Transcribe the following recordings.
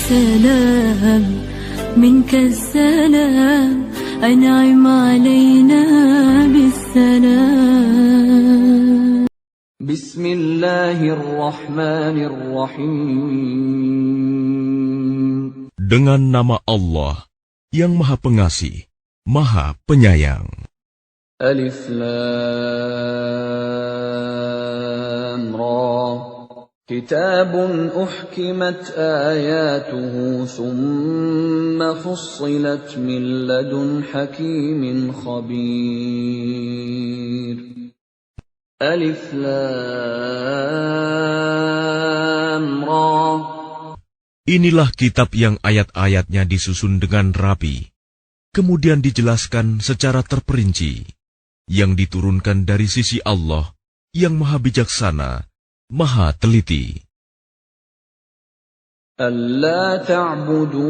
السلام منك السلام أنعم علينا بالسلام. بسم الله الرحمن الرحيم. Dengan nama Allah yang Maha Pengasih, Maha Penyayang. Alif Lam Ra. كتاب أحكمت آياته ثم فصلت من لدن حكيم خبير. ألف لام را. Inilah kitab yang ayat-ayatnya disusun dengan rapi, kemudian dijelaskan secara terperinci, yang diturunkan dari sisi Allah yang Maha Bijaksana, Maha Teliti. Alla ta'budu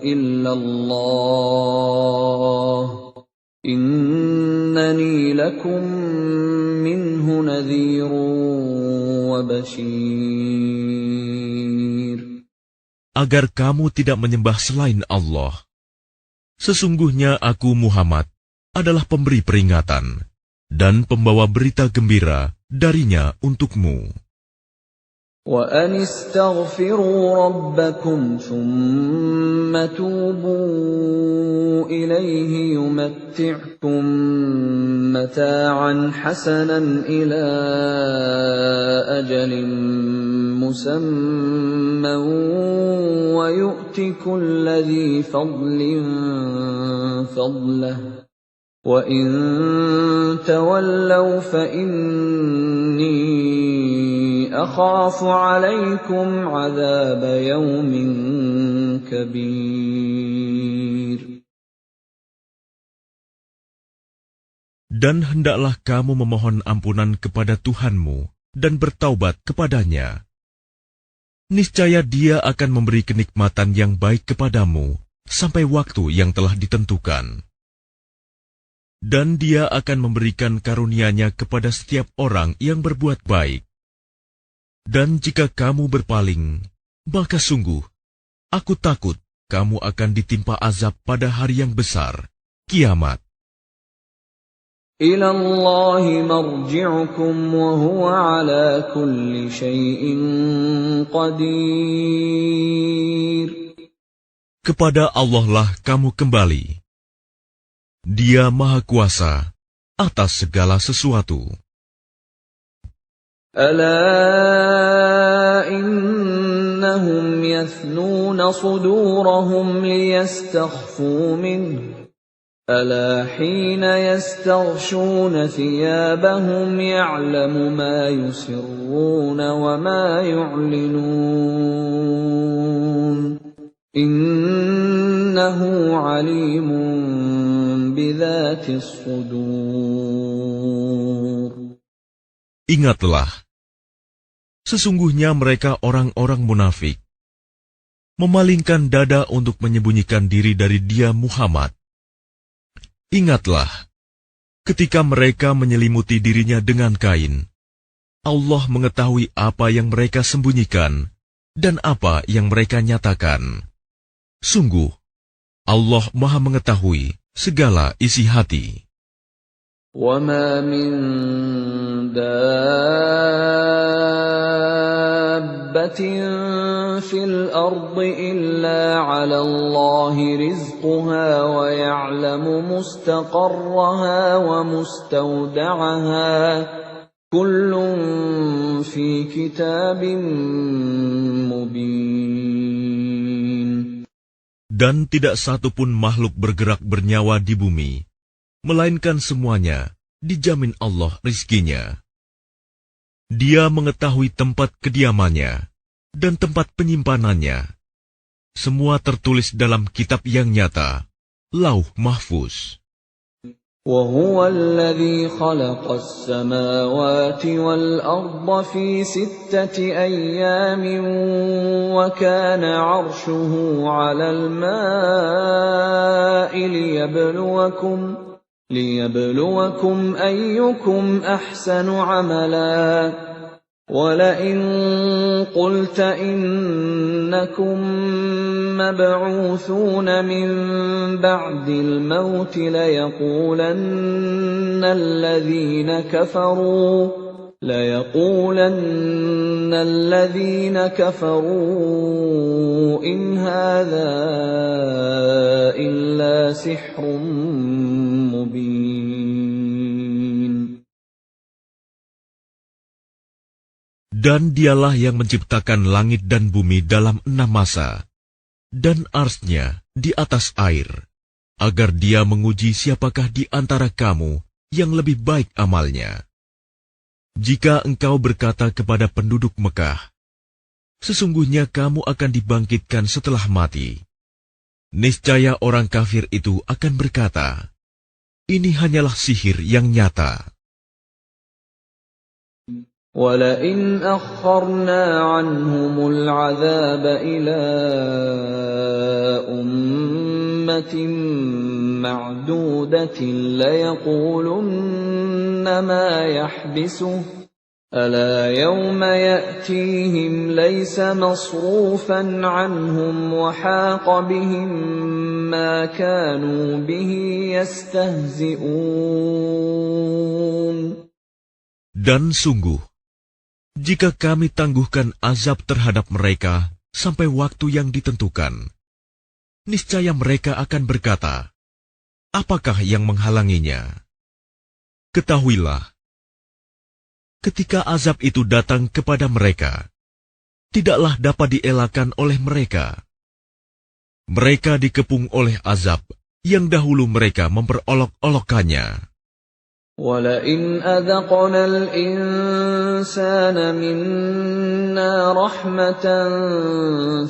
illallah innani lakum minhu nadhirun wa bashir. Agar kamu tidak menyembah selain Allah. Sesungguhnya aku Muhammad adalah pemberi peringatan dan pembawa berita gembira darinya untukmu. Wa anistaghfiru rabbakum thumma tubu ilayhi yumatti'kum mata'an hasanan ila ajalin musamman wa yu'ti kulli dhi fadlin fadlahu. وَإِن تَوَلَّوْا فَإِنِّي أَخَافُ عَلَيْكُمْ عَذَابَ يَوْمٍ كَبِيرٍ. Dan hendaklah kamu memohon ampunan kepada Tuhanmu dan bertaubat kepadanya. Niscaya Dia akan memberi kenikmatan yang baik kepadamu sampai waktu yang telah ditentukan. Dan Dia akan memberikan karunia-Nya kepada setiap orang yang berbuat baik. Dan jika kamu berpaling, maka sungguh, aku takut kamu akan ditimpa azab pada hari yang besar, kiamat. Ila Allahi marji'ukum wa huwa ala kulli syai'in qadir. Kepada Allah lah kamu kembali. Dia Maha Kuasa atas segala sesuatu. Ala innahum yathnuna sudurahum liyastakhfu minhu. Ala hina yastaghshuna thiyabahum ya'lamu ma yusirruna wa ma yu'linun. Innahu alimun Ingatlah, sesungguhnya mereka orang-orang munafik, memalingkan dada untuk menyembunyikan diri dari Dia Muhammad. Ingatlah, ketika mereka menyelimuti dirinya dengan kain, Allah mengetahui apa yang mereka sembunyikan dan apa yang mereka nyatakan. Sungguh, Allah Maha mengetahui segala isi hati. وَمَا مِن دَابَّةٍ فِي الْأَرْضِ إِلَّا عَلَى اللَّهِ رِزْقُهَا وَيَعْلَمُ مُسْتَقَرَّهَا وَمُسْتَوْدَعَهَا كُلٌّ فِي كِتَابٍ مُبِينٍ. Dan tidak satu pun makhluk bergerak bernyawa di bumi, melainkan semuanya dijamin Allah rizkinya. Dia mengetahui tempat kediamannya dan tempat penyimpanannya. Semua tertulis dalam kitab yang nyata, Lauh Mahfuz. وَهُوَ الَّذِي خَلَقَ السَّمَاوَاتِ وَالْأَرْضَ فِي 6 أَيَّامٍ وَكَانَ عَرْشُهُ عَلَى الْمَاءِ لِيَبْلُوَكُمْ أَيُّكُمْ أَحْسَنُ عَمَلًا وَلَئِن قُلْتَ إِنَّكُم مَّبْعُوثُونَ مِن بَعْدِ الْمَوْتِ لَيَقُولَنَّ الَّذِينَ كَفَرُوا إِنْ هَٰذَا إِلَّا سِحْرٌ مُّبِينٌ. Dan dialah yang menciptakan langit dan bumi dalam 6 masa, dan arsy-Nya di atas air, agar dia menguji siapakah di antara kamu yang lebih baik amalnya. Jika engkau berkata kepada penduduk Mekah, sesungguhnya kamu akan dibangkitkan setelah mati, niscaya orang kafir itu akan berkata, ini hanyalah sihir yang nyata. وَلَئِنْ أَخَّرْنَا عَنْهُمُ الْعَذَابَ إِلَىٰ أُمَّةٍ مَّعْدُودَةٍ لَّيَقُولُنَّ مَا يَحْبِسُهُ أَلَا يَوْمَ يَأْتِيهِمْ لَيْسَ مَصْرُوفًا عَنْهُمْ وَحَاقَ بِهِم مَّا كَانُوا بِهِ يَسْتَهْزِئُونَ. Dan sungguh, jika kami tangguhkan azab terhadap mereka sampai waktu yang ditentukan, niscaya mereka akan berkata, apakah yang menghalanginya? Ketahuilah, ketika azab itu datang kepada mereka, tidaklah dapat dielakkan oleh mereka. Mereka dikepung oleh azab yang dahulu mereka memperolok-olokkannya. وَلَئِنْ أَذَقْنَا الْإِنسَانَ مِنَّا رَحْمَةً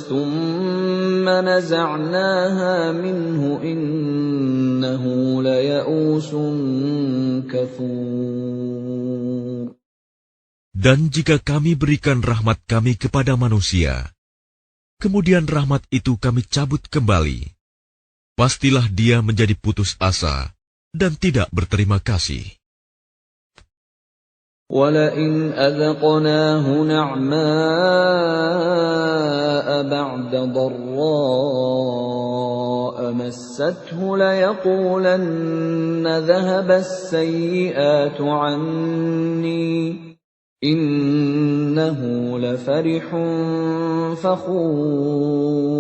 ثُمَّ نَزَعْنَاهَا مِنْهُ إِنَّهُ لَيَئُوسٌ كَفُورٌ. Dan jika kami berikan rahmat kami kepada manusia, kemudian rahmat itu kami cabut kembali, pastilah dia menjadi putus asa dan tidak berterima kasih. وَلَئِنْ أَذَقْنَاهُ نَعْمَاءَ بَعْدَ ضَرَّاءَ مَسَّتْهُ لَيَقُولَنَّ ذَهَبَ السَّيِّئَاتُ عَنِّي إِنَّهُ لَفَرِحٌ فَخُورٌ.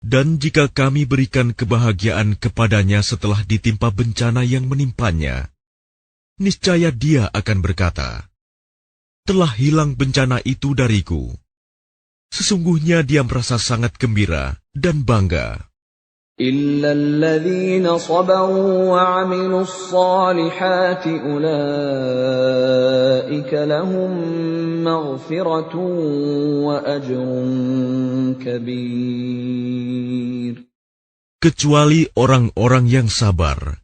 Dan jika kami berikan kebahagiaan kepadanya setelah ditimpa bencana yang menimpanya, niscaya dia akan berkata, telah hilang bencana itu dariku. Sesungguhnya dia merasa sangat gembira dan bangga. إِلَّا الَّذِينَ صَبَرُوا وَعَمِلُوا الصَّالِحَاتِ أُولَٰئِكَ لَهُم مَّغْفِرَةٌ وَأَجْرٌ كَبِيرٌ. Kecuali orang-orang yang sabar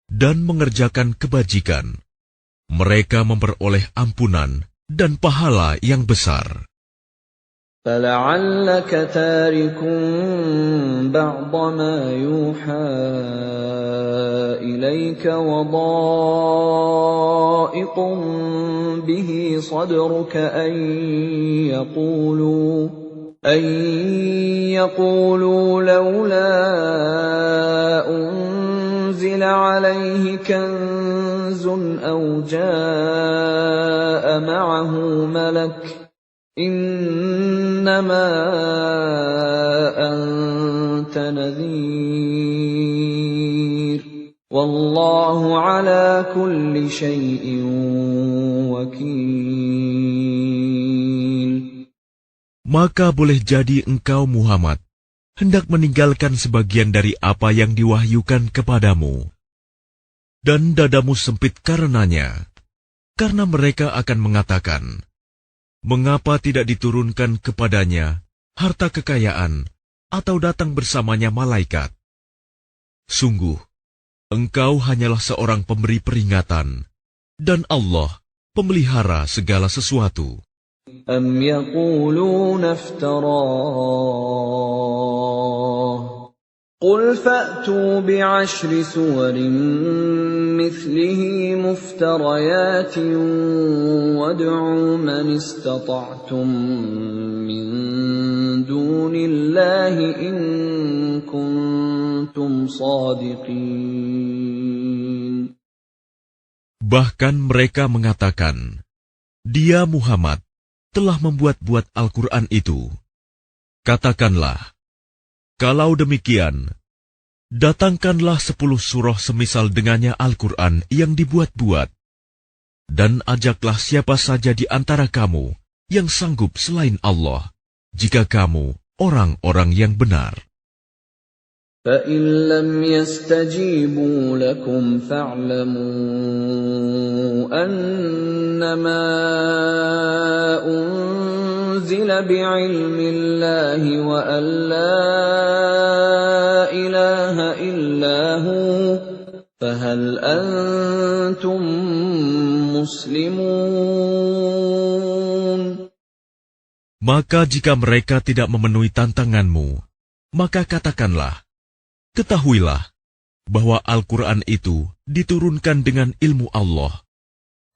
dan mengerjakan kebajikan, mereka memperoleh ampunan dan pahala yang besar. فَلَعَلَّكَ تَارِكٌ بَعْضَ مَا يُوحَىٰ إِلَيْكَ وَضَائِقٌ بِهِ صَدْرُكَ أَن يَقُولُوا لَوْلَا أُنزِلَ عَلَيْهِ كَنزٌ أَوْ جَاءَ مَعَهُ مَلَكٌ إِنَّمَا أَنتَ نَذِيرٌ وَاللَّهُ عَلَى كُلِّ شَيْءٍ وَكِيلٌ. Maka boleh jadi engkau Muhammad hendak meninggalkan sebagian dari apa yang diwahyukan kepadamu, dan dadamu sempit karenanya, karena mereka akan mengatakan, mengapa tidak diturunkan kepadanya harta kekayaan atau datang bersamanya malaikat? Sungguh, engkau hanyalah seorang pemberi peringatan, dan Allah pemelihara segala sesuatu. أَمْ يَقُولُونَ افْتَرَاهُ قل فأتوا بعشر سور مثله مفتريات وادعوا من استطعتم من دون الله إن كنتم صادقين. Bahkan mereka mengatakan, Dia Muhammad telah membuat-buat Al-Quran itu. Katakanlah, kalau demikian, datangkanlah 10 surah semisal dengannya Al-Quran yang dibuat-buat, dan ajaklah siapa saja di antara kamu yang sanggup selain Allah, jika kamu orang-orang yang benar. فَإِن لَّمْ يَسْتَجِيبُوا لَكُمْ فَاعْلَمُوا أَنَّمَا أُنزِلَ بِعِلْمِ اللَّهِ وَأَن لَّا إِلَٰهَ إِلَّا هُوَ فَهَلْ أَنتُم مُّسْلِمُونَ. Maka jika mereka tidak memenuhi tantanganmu, maka katakanlah, ketahuilah bahwa Al-Quran itu diturunkan dengan ilmu Allah,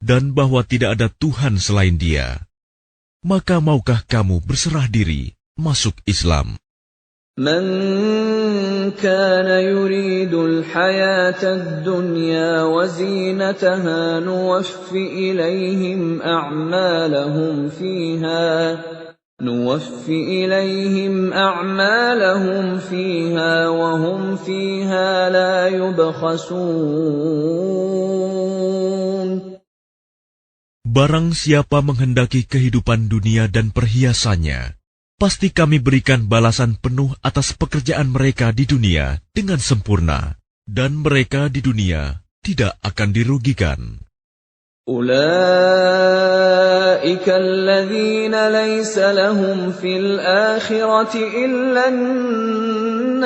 dan bahwa tidak ada Tuhan selain Dia. Maka maukah kamu berserah diri masuk Islam? من كان يريد الحياة الدنيا وزينتها نوفِ إليهم أعمالهم فيها وهم فيها لا يبخسون. Barang siapa menghendaki kehidupan dunia dan perhiasannya, pasti kami berikan balasan penuh atas pekerjaan mereka di dunia dengan sempurna, dan mereka di dunia tidak akan dirugikan. أولئك الذين ليس لهم في الآخرة إلا النار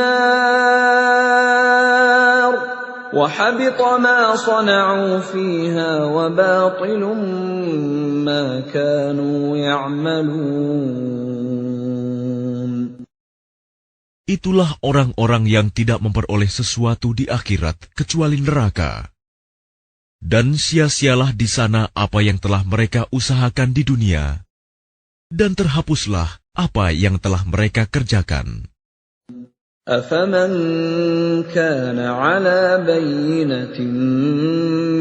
وحبط ما صنعوا فيها وباطل ما كانوا يعملون. Itulah orang-orang yang tidak memperoleh sesuatu di akhirat kecuali neraka. Dan sia-sialah di sana apa yang telah mereka usahakan di dunia, dan terhapuslah apa yang telah mereka kerjakan. أَفَمَنْ كَانَ عَلَى بَيِّنَةٍ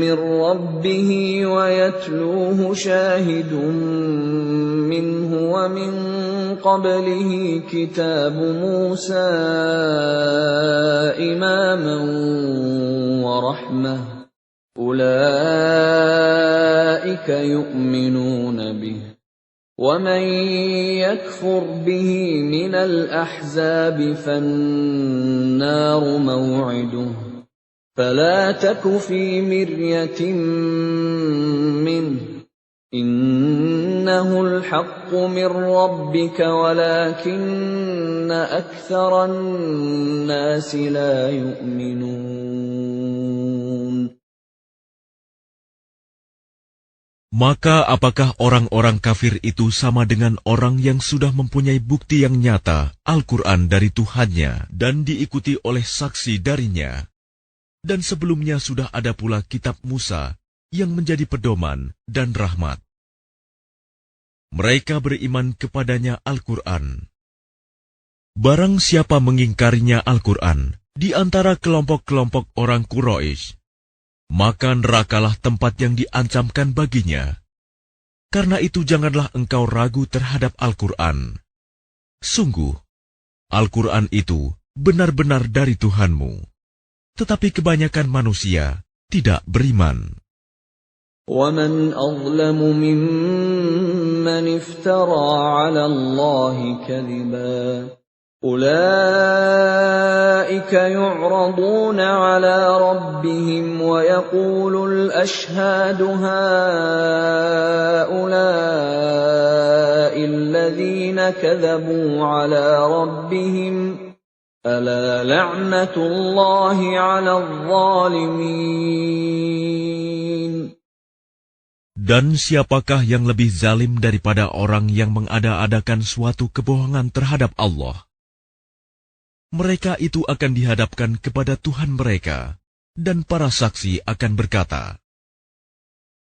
مِّن رَّبِّهِ وَيَتْلُوهُ شَاهِدٌ مِّنْهُ وَمِن قَبْلِهِ كِتَابُ مُوسَىٰ إِمَامًا وَرَحْمَةً أُولَٰئِكَ يُؤْمِنُونَ بِهِ وَمَن يَكْفُرْ بِهِ مِنَ الْأَحْزَابِ فَالنَّارُ مَوْعِدُهُ فَلَا تَكُ فِي مِرْيَةٍ مِّنْهُ إِنَّهُ الْحَقُّ مِن رَّبِّكَ وَلَٰكِنَّ أَكْثَرَ النَّاسِ لَا يُؤْمِنُونَ. Maka apakah orang-orang kafir itu sama dengan orang yang sudah mempunyai bukti yang nyata Al-Quran dari Tuhannya dan diikuti oleh saksi darinya? Dan sebelumnya sudah ada pula kitab Musa yang menjadi pedoman dan rahmat. Mereka beriman kepadanya Al-Quran. Barang siapa mengingkarinya Al-Quran di antara kelompok-kelompok orang Quraisy, maka nerakalah tempat yang diancamkan baginya. Karena itu janganlah engkau ragu terhadap Al-Quran. Sungguh, Al-Quran itu benar-benar dari Tuhanmu. Tetapi kebanyakan manusia tidak beriman. وَمَنْ أَظْلَمُ مِمَّنِ افْتَرَىٰ عَلَى اللَّهِ كَذِبًا أُولَٰئِكَ يُعْرَضُونَ عَلَىٰ رَبِّهِمْ وَيَقُولُ الْأَشْهَادُ هَٰؤُلَاءِ الَّذِينَ كَذَبُوا عَلَىٰ رَبِّهِمْ أَلَا لَعْنَةُ اللَّهِ عَلَى الظَّالِمِينَ. Dan siapakah yang lebih zalim daripada orang yang mengada-adakan suatu kebohongan terhadap Allah? mereka itu akan dihadapkan kepada Tuhan mereka, dan para saksi akan berkata,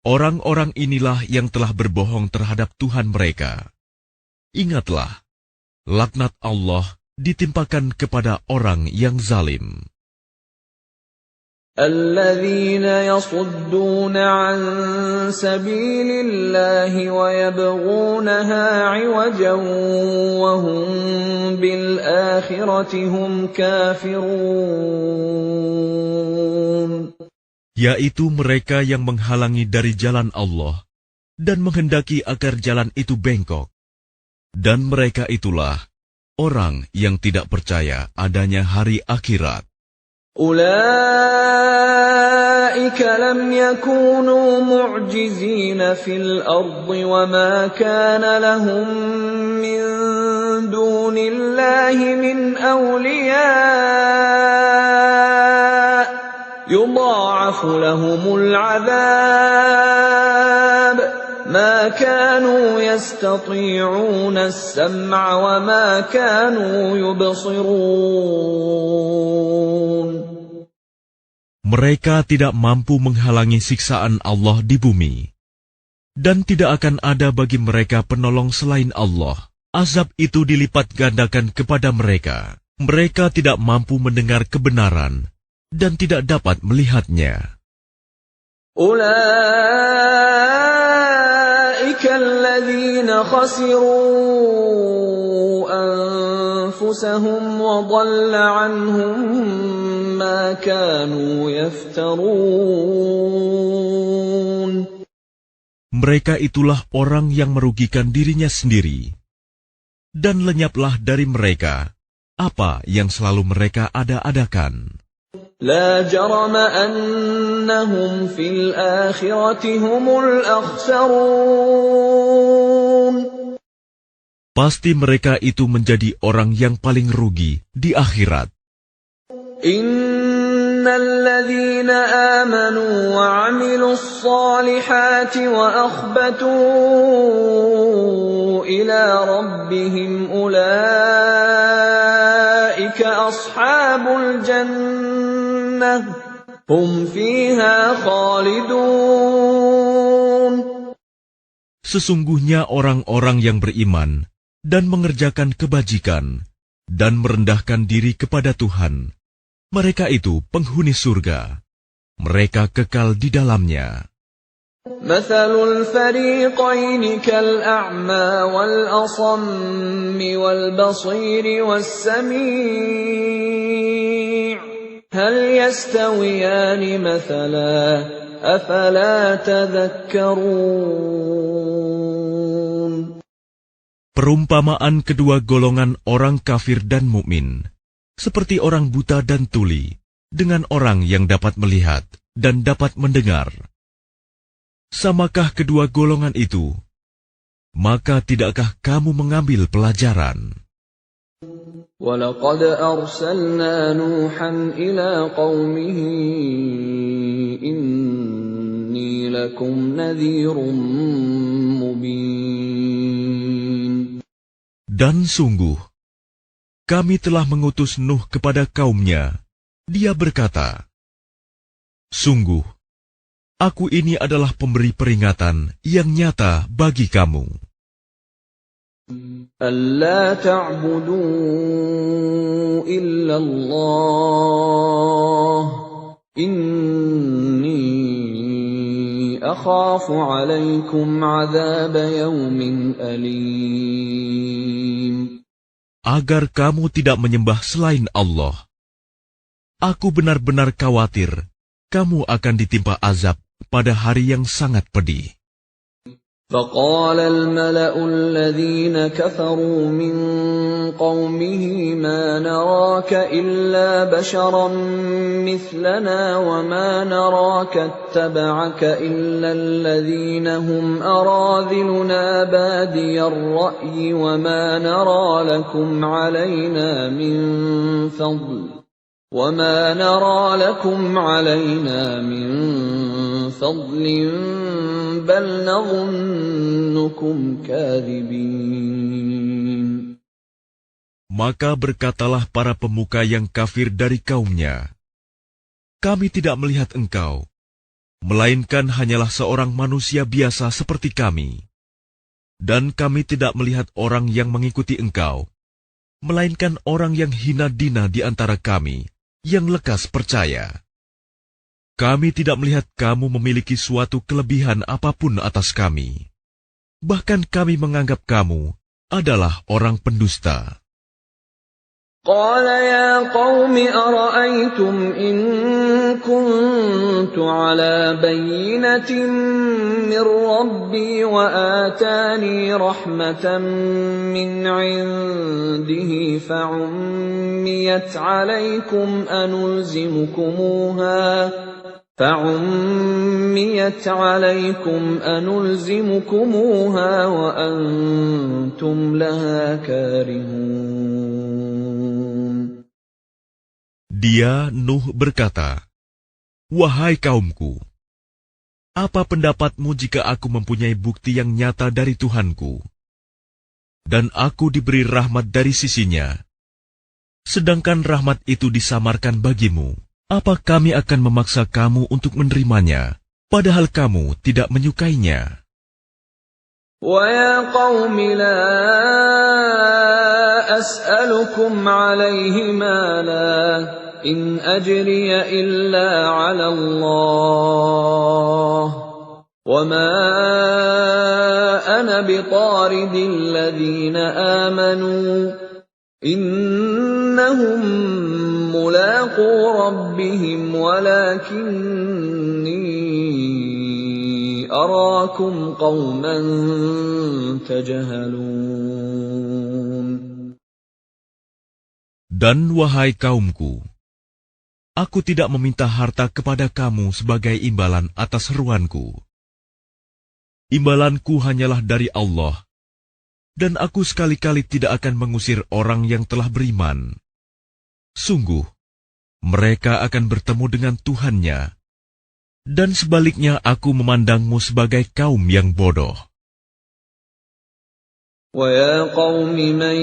orang-orang inilah yang telah berbohong terhadap Tuhan mereka. Ingatlah, laknat Allah ditimpakan kepada orang yang zalim. الذين يصدون عن سبيل الله ويبغونها عوجا وهم بالآخرة هم كافرون. Yaitu mereka yang menghalangi dari jalan Allah dan menghendaki agar jalan itu bengkok. Dan mereka itulah orang yang tidak percaya adanya hari akhirat. أولئك لم يكونوا معجزين في الأرض وما كان لهم من دون الله من أولياء يضاعف لهم العذاب ما كانوا يستطيعون السمع وما كانوا يبصرون. Mereka tidak mampu menghalangi siksaan Allah di bumi. Dan tidak akan ada bagi mereka penolong selain Allah. Azab itu dilipat gandakan kepada mereka. Mereka tidak mampu mendengar kebenaran dan tidak dapat melihatnya. Ulaika alladhina khasiru anfusahum wa dhalla anhum ma kanu yaftarun. Mereka itulah orang yang merugikan dirinya sendiri. Dan lenyaplah dari mereka apa yang selalu mereka ada-adakan. La jarama annahum fil akhirati humul akhsarun. Pasti mereka itu menjadi orang yang paling rugi di akhirat. Innal ladzina amanu wa 'amilus solihati wa akhbatu ila rabbihim ulaika ashabul jannah hum fiha khalidun. Sesungguhnya orang-orang yang beriman dan mengerjakan kebajikan dan merendahkan diri kepada Tuhan, mereka itu penghuni surga. Mereka kekal di dalamnya. Mathalul fariqaini kal'a'ma wal asammi wal basiri was sami' hal yastawiyani mathala afala tadhakkarun. Perumpamaan kedua golongan orang kafir dan mukmin seperti orang buta dan tuli, dengan orang yang dapat melihat dan dapat mendengar. Samakah kedua golongan itu? Maka tidakkah kamu mengambil pelajaran? وَلَقَدْ أَرْسَلْنَا نُوحًا إِلَى قَوْمِهِ إِنِّي لَكُمْ نَذِيرٌ مُبِينٌ. Dan sungguh, kami telah mengutus Nuh kepada kaumnya. Dia berkata, sungguh, aku ini adalah pemberi peringatan yang nyata bagi kamu. أَلَّا تَعْبُدُوا إِلَّا اللَّهَ إِنِّي أَخَافُ عَلَيْكُمْ عَذَابَ يَوْمٍ أَلِيمٍ. Agar kamu tidak menyembah selain Allah. Aku benar-benar khawatir kamu akan ditimpa azab pada hari yang sangat pedih. فَقَالَ الْمَلَأُ الَّذِينَ كَفَرُوا مِنْ قَوْمِهِ مَا نَرَاكَ إِلَّا بَشَرًا مِثْلَنَا وَمَا نَرَاكَ اتَّبَعَكَ إِلَّا الَّذِينَ هُمْ أَرَاذِلُنَا بَادِيَ الرَّأْيِ وَمَا نَرَى لَكُمْ عَلَيْنَا مِنْ فَضْلٍ بَلْ نَظُنُّكُمْ كَاذِبِينَ. Maka berkatalah para pemuka yang kafir dari kaumnya, "Kami tidak melihat engkau, melainkan hanyalah seorang manusia biasa seperti kami. Dan kami tidak melihat orang yang mengikuti engkau, melainkan orang yang hina dina di antara kami, yang lekas percaya. Kami tidak melihat kamu memiliki suatu kelebihan apapun atas kami. Bahkan kami menganggap kamu adalah orang pendusta." قال يا قوم أرأيتم إن كنت على بينة من ربي وآتاني رحمة من عنده فعميت عليكم أنلزمكموها وأنتم لها كارهون. Dia, Nuh, berkata, "Wahai kaumku, apa pendapatmu jika aku mempunyai bukti yang nyata dari Tuhanku, dan aku diberi rahmat dari sisinya, sedangkan rahmat itu disamarkan bagimu? Apa kami akan memaksa kamu untuk menerimanya, padahal kamu tidak menyukainya?" وَيَا قَوْمِ لَا أَسْأَلُكُمْ عَلَيْهِ مَالًا إِنْ أَجْرِيَ إِلَّا عَلَى اللَّهِ وَمَا أَنَا بِطَارِدِ الَّذِينَ آمَنُوا إِنَّهُمْ مُلَاقُو رَبِّهِمْ وَلَكِنِّي أَرَاكُمْ قَوْمًا تَجْهَلُونَ. Dan wahai kaumku, aku tidak meminta harta kepada kamu sebagai imbalan atas seruanku. Imbalanku hanyalah dari Allah, dan aku sekali-kali tidak akan mengusir orang yang telah beriman. Sungguh, mereka akan bertemu dengan Tuhannya, dan sebaliknya aku memandangmu sebagai kaum yang bodoh. وَيَا قَوْمِ مَنْ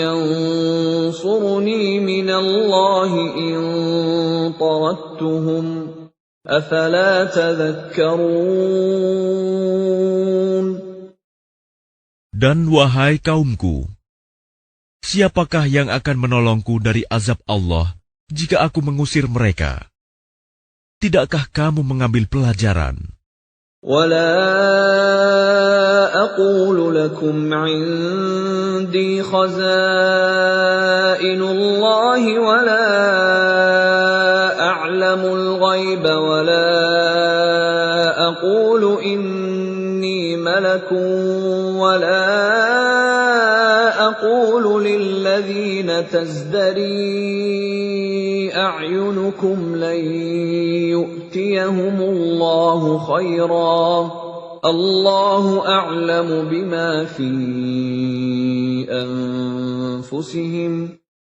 يَنْصُرُنِي مِنَ اللَّهِ إِنْ طَرَدتُّهُمْ أَفَلَا تَذَكَّرُونَ. Dan wahai kaumku, siapakah yang akan menolongku dari azab Allah jika aku mengusir mereka? Tidakkah kamu mengambil pelajaran? وَلَا أَقُولُ لَكُمْ عِنْدِي خَزَائِنُ اللَّهِ وَلَا أَعْلَمُ الْغَيْبَ وَلَا أَقُولُ إِنِّي مَلَكٌ وَلَا أَقُولُ لِلَّذِينَ تَزْدَرِي أَعْيُنُكُمْ لَنْ يُؤْتِيَهُمُ اللَّهُ خَيْرًا اللَّهُ أَعْلَمُ بِمَا فِي أَنفُسِهِمْ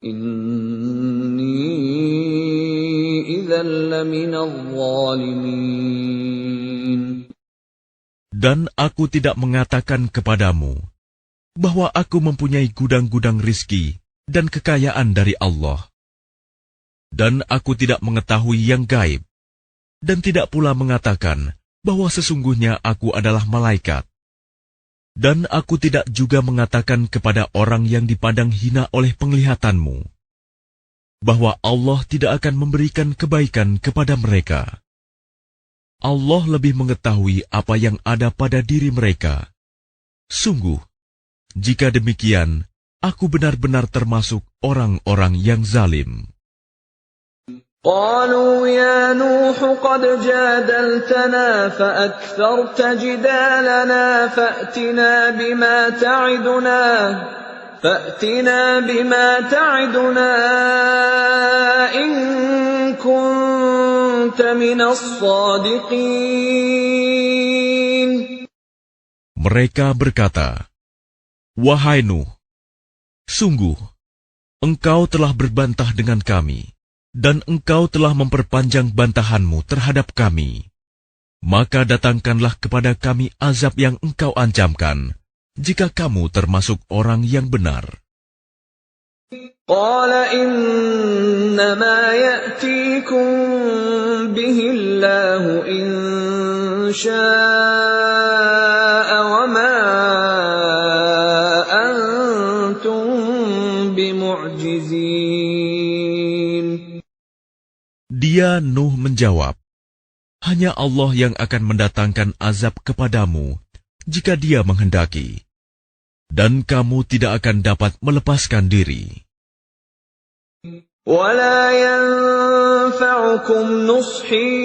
إِنِّي إِذًا لَّمِنَ الظَّالِمِينَ. Dan aku tidak mengatakan kepadamu bahwa aku mempunyai gudang-gudang rizki dan kekayaan dari Allah. Dan aku tidak mengetahui yang gaib, dan tidak pula mengatakan bahwa sesungguhnya aku adalah malaikat. Dan aku tidak juga mengatakan kepada orang yang dipandang hina oleh penglihatanmu, bahwa Allah tidak akan memberikan kebaikan kepada mereka. Allah lebih mengetahui apa yang ada pada diri mereka. Sungguh, jika demikian, aku benar-benar termasuk orang-orang yang zalim. قالوا يا نوح قد جادلتنا فأكثرت جدالنا فأتنا بما تعدنا إن كنت من الصادقين. Mereka berkata, "Wahai Nuh, sungguh, engkau telah berbantah dengan kami, dan engkau telah memperpanjang bantahanmu terhadap kami. Maka datangkanlah kepada kami azab yang engkau ancamkan, jika kamu termasuk orang yang benar." قال إنما يأتيكم به الله إن شاء وما أنتم بمعجزين. Dia Nuh menjawab, hanya Allah yang akan mendatangkan azab kepadamu jika Dia menghendaki, dan kamu tidak akan dapat melepaskan diri. ولا ينفعكم نصحي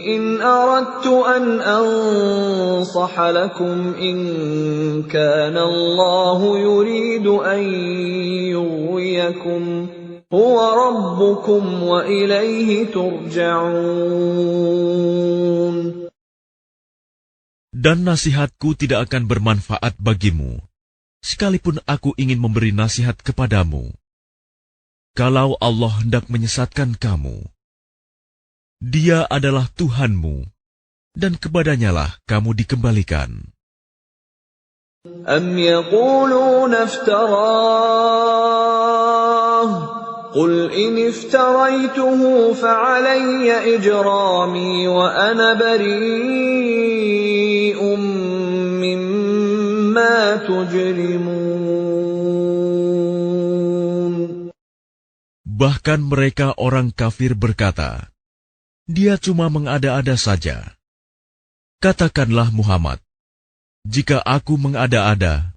إن أردت أن أنصح لكم إن كان الله يريد أن يغويكم هو ربكم وإليه ترجعون. Dan nasihatku tidak akan bermanfaat bagimu, sekalipun aku ingin memberi nasihat kepadamu. Kalau Allah hendak menyesatkan kamu, Dia adalah Tuhanmu, dan kepadanyalah kamu dikembalikan. أم يقولون افتراه قل إن افتريته فعلي إجرامي وأنا بريء مما تجرمون. Bahkan mereka orang kafir berkata, Dia cuma mengada-ada saja. Katakanlah Muhammad, jika aku mengada-ada,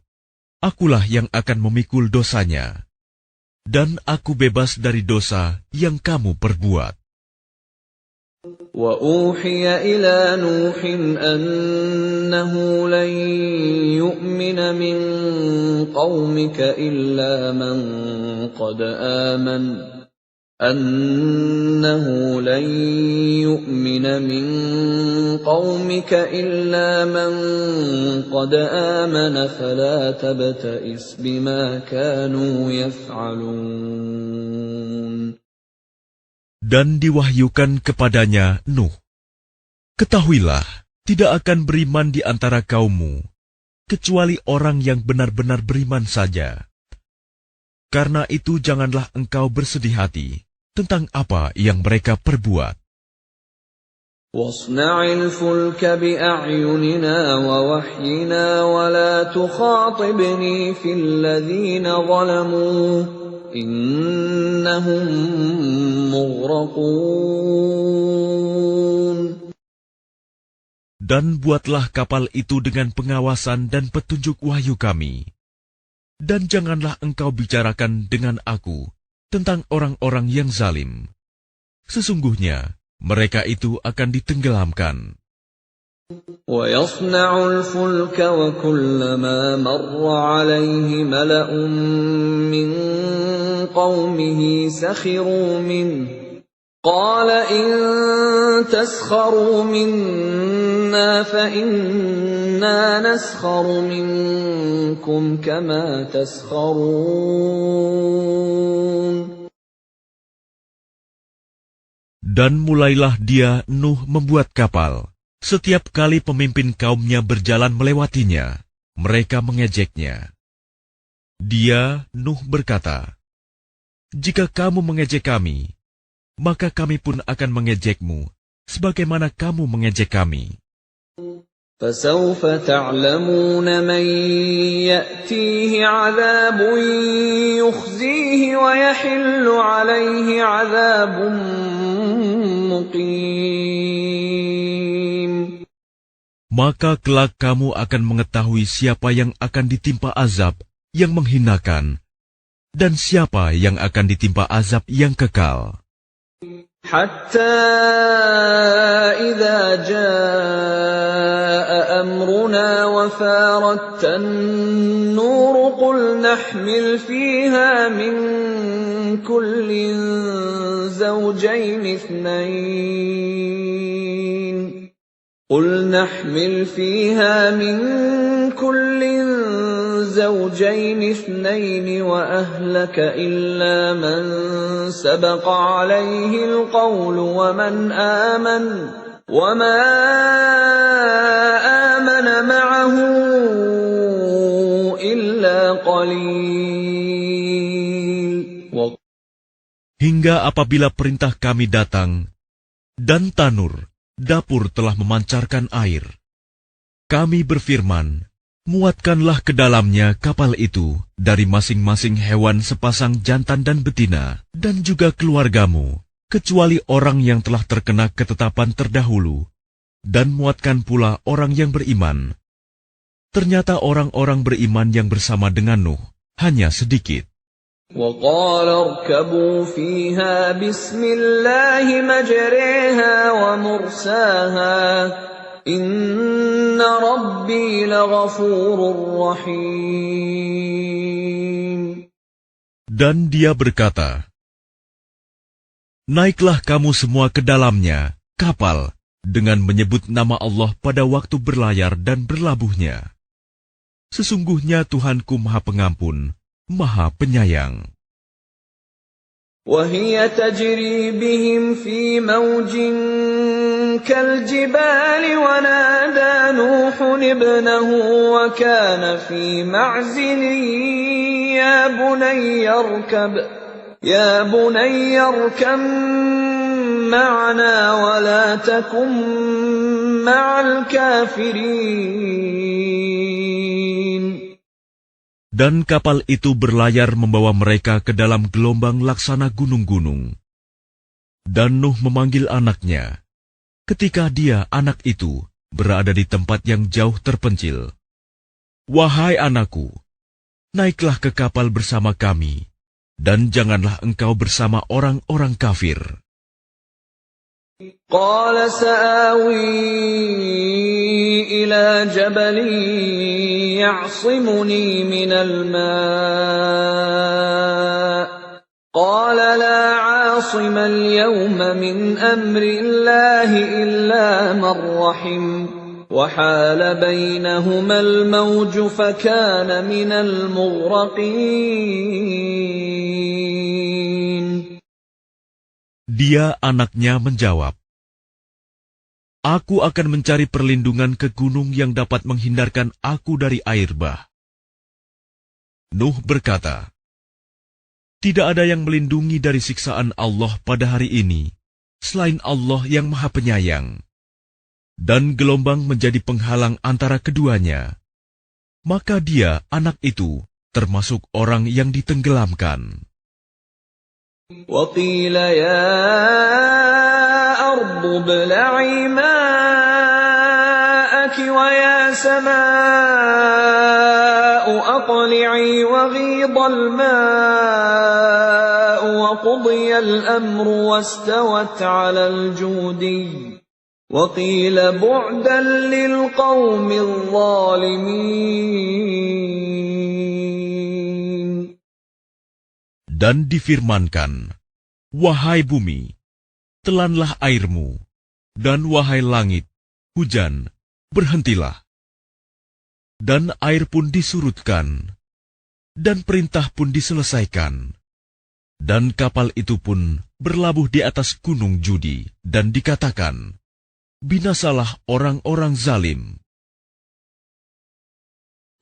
akulah yang akan memikul dosanya, dan aku bebas dari dosa yang kamu perbuat. وَأُوحِيَ إِلَى نُوحٍ أَنَّهُ لَن يُؤْمِنَ مِن قَوْمِكَ إِلَّا مَن قَدْ آمَنَ فَلَا تَبْتَئِسْ بِمَا كَانُوا يَفْعَلُونَ. Dan diwahyukan kepadanya Nuh, ketahuilah, tidak akan beriman di antara kaummu, kecuali orang yang benar-benar beriman saja. Karena itu janganlah engkau bersedih hati tentang apa yang mereka perbuat. وَاصْنَعِ الْفُلْكَ بِأَعْيُنِنَا وَوَحْيِنَا وَلَا تُخَاطِبْنِي فِي الَّذِينَ ظَلَمُوا إِنَّهُمْ مُغْرَقُونَ. Dan buatlah kapal itu dengan pengawasan dan petunjuk wahyu kami. Dan janganlah engkau bicarakan dengan aku tentang orang-orang yang zalim. Sesungguhnya mereka itu akan ditenggelamkan. وَيَصْنَعُ الْفُلْكَ وَكُلَّمَا مَرَّ عَلَيْهِ مَلَأٌ مِّن قَوْمِهِ سَخِرُوا مِنْهُ قَالَ إِن تَسْخَرُوا مِنَّا فَإِنَّا نَسْخَرُ مِنكُمْ كَمَا تَسْخَرُونَ. Dan mulailah dia, Nuh, membuat kapal. Setiap kali pemimpin kaumnya berjalan melewatinya, mereka mengejeknya. Dia, Nuh, berkata, jika kamu mengejek kami, maka kami pun akan mengejekmu, sebagaimana kamu mengejek kami. فَسَوْفَ تَعْلَمُونَ مَنْ يَأْتِيهِ عَذَابٌ يُخْزِيهِ وَيَحِلُّ عَلَيْهِ عَذَابٌ مُقِيمٌ. Maka kelak kamu akan mengetahui siapa yang akan ditimpa azab yang menghinakan, dan siapa yang akan ditimpa azab yang kekal. حتى إذا جاء أمرنا وفارت النور قل نحمل فيها من كل زوجين اثنين وأهلك إلا من سبق عليه القول ومن آمن وما آمن معه إلا قليل Hingga apabila perintah kami datang, dan tanur, dapur telah memancarkan air. Kami berfirman, muatkanlah ke dalamnya kapal itu dari masing-masing hewan sepasang jantan dan betina, dan juga keluargamu, kecuali orang yang telah terkena ketetapan terdahulu, dan muatkan pula orang yang beriman. Ternyata orang-orang beriman yang bersama dengan Nuh hanya sedikit. وقال اركبوا فيها بسم الله مجريها ومرساها إن ربي لغفور رحيم. Dan dia berkata, naiklah kamu semua ke dalamnya, kapal, dengan menyebut nama Allah pada waktu berlayar dan berlabuhnya. Sesungguhnya Tuhanku Maha Pengampun, Maha Penyayang. وهي تجري بهم في موج كالجبال ونادى نوح ابنه وكان في معزل يا بني اركب معنا ولا تكن مع الكافرين. Dan kapal itu berlayar membawa mereka ke dalam gelombang laksana gunung-gunung. Dan Nuh memanggil anaknya, ketika dia, anak itu, berada di tempat yang jauh terpencil. Wahai anakku, naiklah ke kapal bersama kami, dan janganlah engkau bersama orang-orang kafir. قال سآوي إلى جبل يعصمني من الماء قال لا عاصم اليوم من أمر الله إلا من رحم وحال بينهما الموج فكان من المغرقين. Dia, anaknya, menjawab, aku akan mencari perlindungan ke gunung yang dapat menghindarkan aku dari air bah. Nuh berkata, tidak ada yang melindungi dari siksaan Allah pada hari ini, selain Allah yang Maha Penyayang. Dan gelombang menjadi penghalang antara keduanya. Maka dia, anak itu, termasuk orang yang ditenggelamkan. وقيل يا أرض ابلعي ماءك ويا سماء أقلعي وغيض الماء وقضي الأمر واستوت على الجودي وقيل بعدا للقوم الظالمين. Dan difirmankan, wahai bumi, telanlah airmu, dan wahai langit, hujan, berhentilah. Dan air pun disurutkan, dan perintah pun diselesaikan. Dan kapal itu pun berlabuh di atas gunung judi, dan dikatakan, binasalah orang-orang zalim.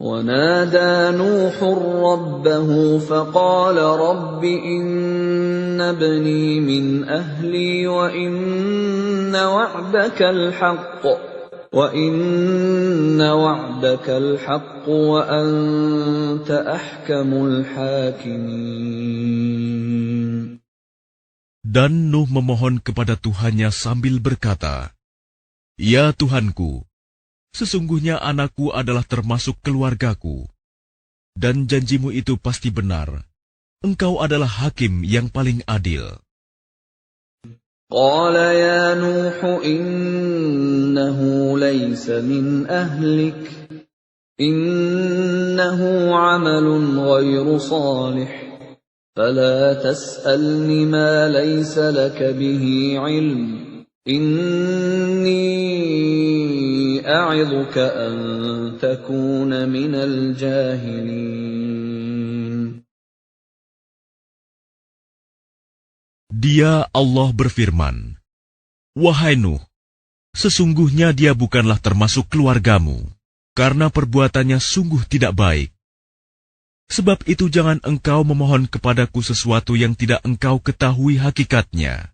ونادى نوح ربه فقال رب إن ابني من أهلي وإن وعدك الحق وأنت أحكم الحاكمين. Dan Nuh memohon kepada Tuhannya sambil berkata, ya Tuhanku, sesungguhnya anakku adalah termasuk keluargaku, dan janjimu itu pasti benar. Engkau adalah hakim yang paling adil. قال يا نوح إنه ليس من أهلك إنه عمل غير صالح فلا تسألني ما ليس لك به علم إني أعظك أن تكون من الجاهلين. Dia, Allah berfirman, wahai Nuh, sesungguhnya dia bukanlah termasuk keluargamu, karena perbuatannya sungguh tidak baik. Sebab itu jangan engkau memohon kepadaku sesuatu yang tidak engkau ketahui hakikatnya.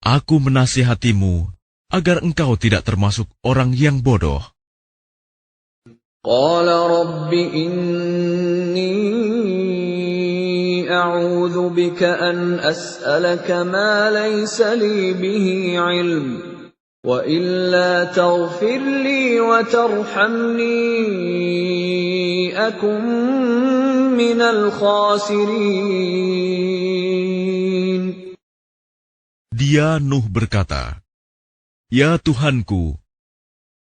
Aku menasihatimu agar engkau tidak termasuk orang yang bodoh. Qala Rabbi inni a'udzu bika an as'alaka ma laysa li bihi 'ilm wa illa taghfir li wa tarhamni akum minal khasirin. Dia Nuh berkata, "Ya Tuhanku,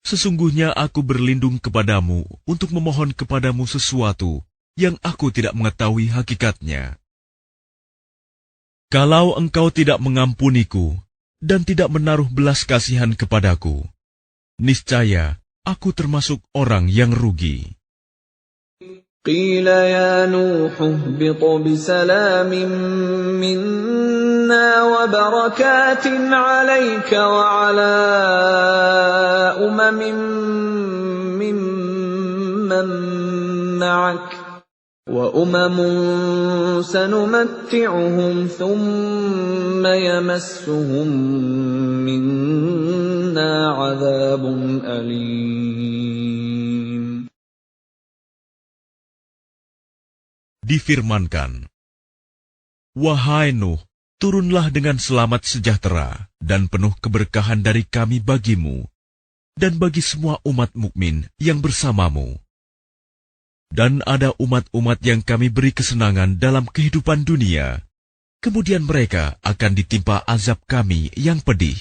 sesungguhnya aku berlindung kepadamu untuk memohon kepadamu sesuatu yang aku tidak mengetahui hakikatnya. Kalau engkau tidak mengampuniku dan tidak menaruh belas kasihan kepadaku, niscaya aku termasuk orang yang rugi." Qila ya Nuh ihbit bisalamin minna wa barakatin 'alayka wa 'ala umamin mimman ma'ak wa umamun sanumatti'uhum thumma yamassuhum minna 'adzabun alim. Difirmankan, "Wahai Nuh, turunlah dengan selamat sejahtera dan penuh keberkahan dari kami bagimu dan bagi semua umat mukmin yang bersamamu. Dan ada umat-umat yang kami beri kesenangan dalam kehidupan dunia, kemudian mereka akan ditimpa azab kami yang pedih."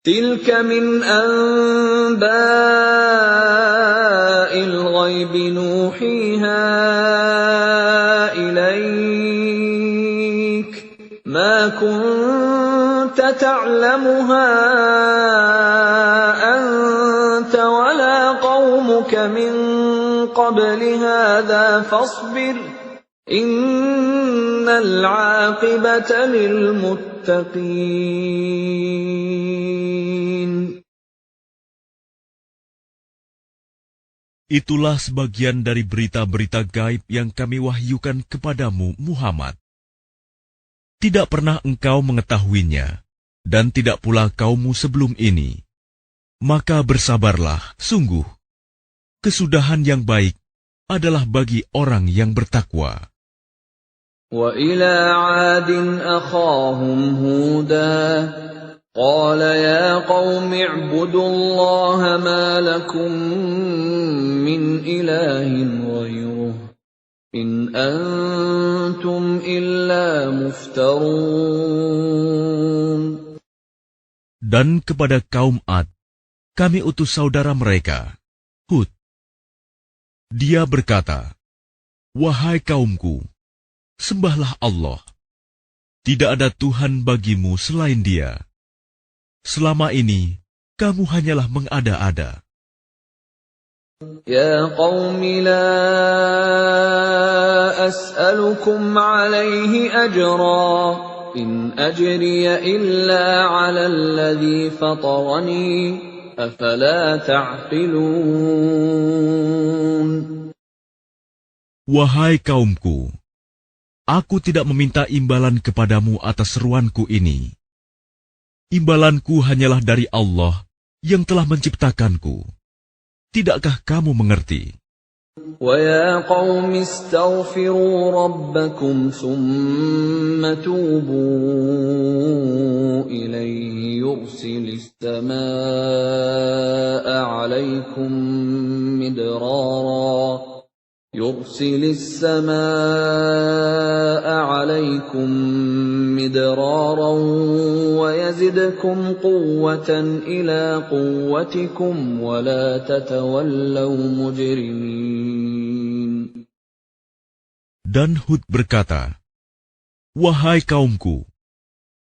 Tilka min anba'il ghaibi nuhiha ilaik ma kunta ta'lamuha anta wala qaumuka min qabli hadha fasbir innal 'aqibata lil muttaqin. Itulah sebagian dari berita-berita gaib yang kami wahyukan kepadamu, Muhammad. Tidak pernah engkau mengetahuinya, dan tidak pula kaummu sebelum ini. Maka bersabarlah, sungguh. Kesudahan yang baik adalah bagi orang yang bertakwa. Wa ila 'adin akhahum Huda qala ya qaumi i'budullaha ma lakum min ilahin ghairuh in antum illa muftarun. Dan kepada kaum Ad, kami utus saudara mereka, Hud. Dia berkata, "Wahai kaumku, sembahlah Allah. Tidak ada Tuhan bagimu selain Dia. Selama ini, kamu hanyalah mengada-ada." Ya qaumi la as'alukum 'alaihi ajra in ajriya illa 'ala alladhi fatarani afala ta'qilun. Wahai kaumku, aku tidak meminta imbalan kepadamu atas seruanku ini. Imbalanku hanyalah dari Allah yang telah menciptakanku. Tidakkah kamu mengerti? وَيَا قَوْمِ اسْتَغْفِرُوا رَبَّكُمْ ثُمَّ تُوبُوا إِلَيْهِ يُرْسِلِ السَّمَاءَ عَلَيْكُمْ مِدْرَارًا وَيَزِدْكُمْ قُوَّةً إِلَى قُوَّتِكُمْ وَلَا تَتَوَلَّوْا مُجْرِمِينَ. Dan Hud berkata, "Wahai kaumku,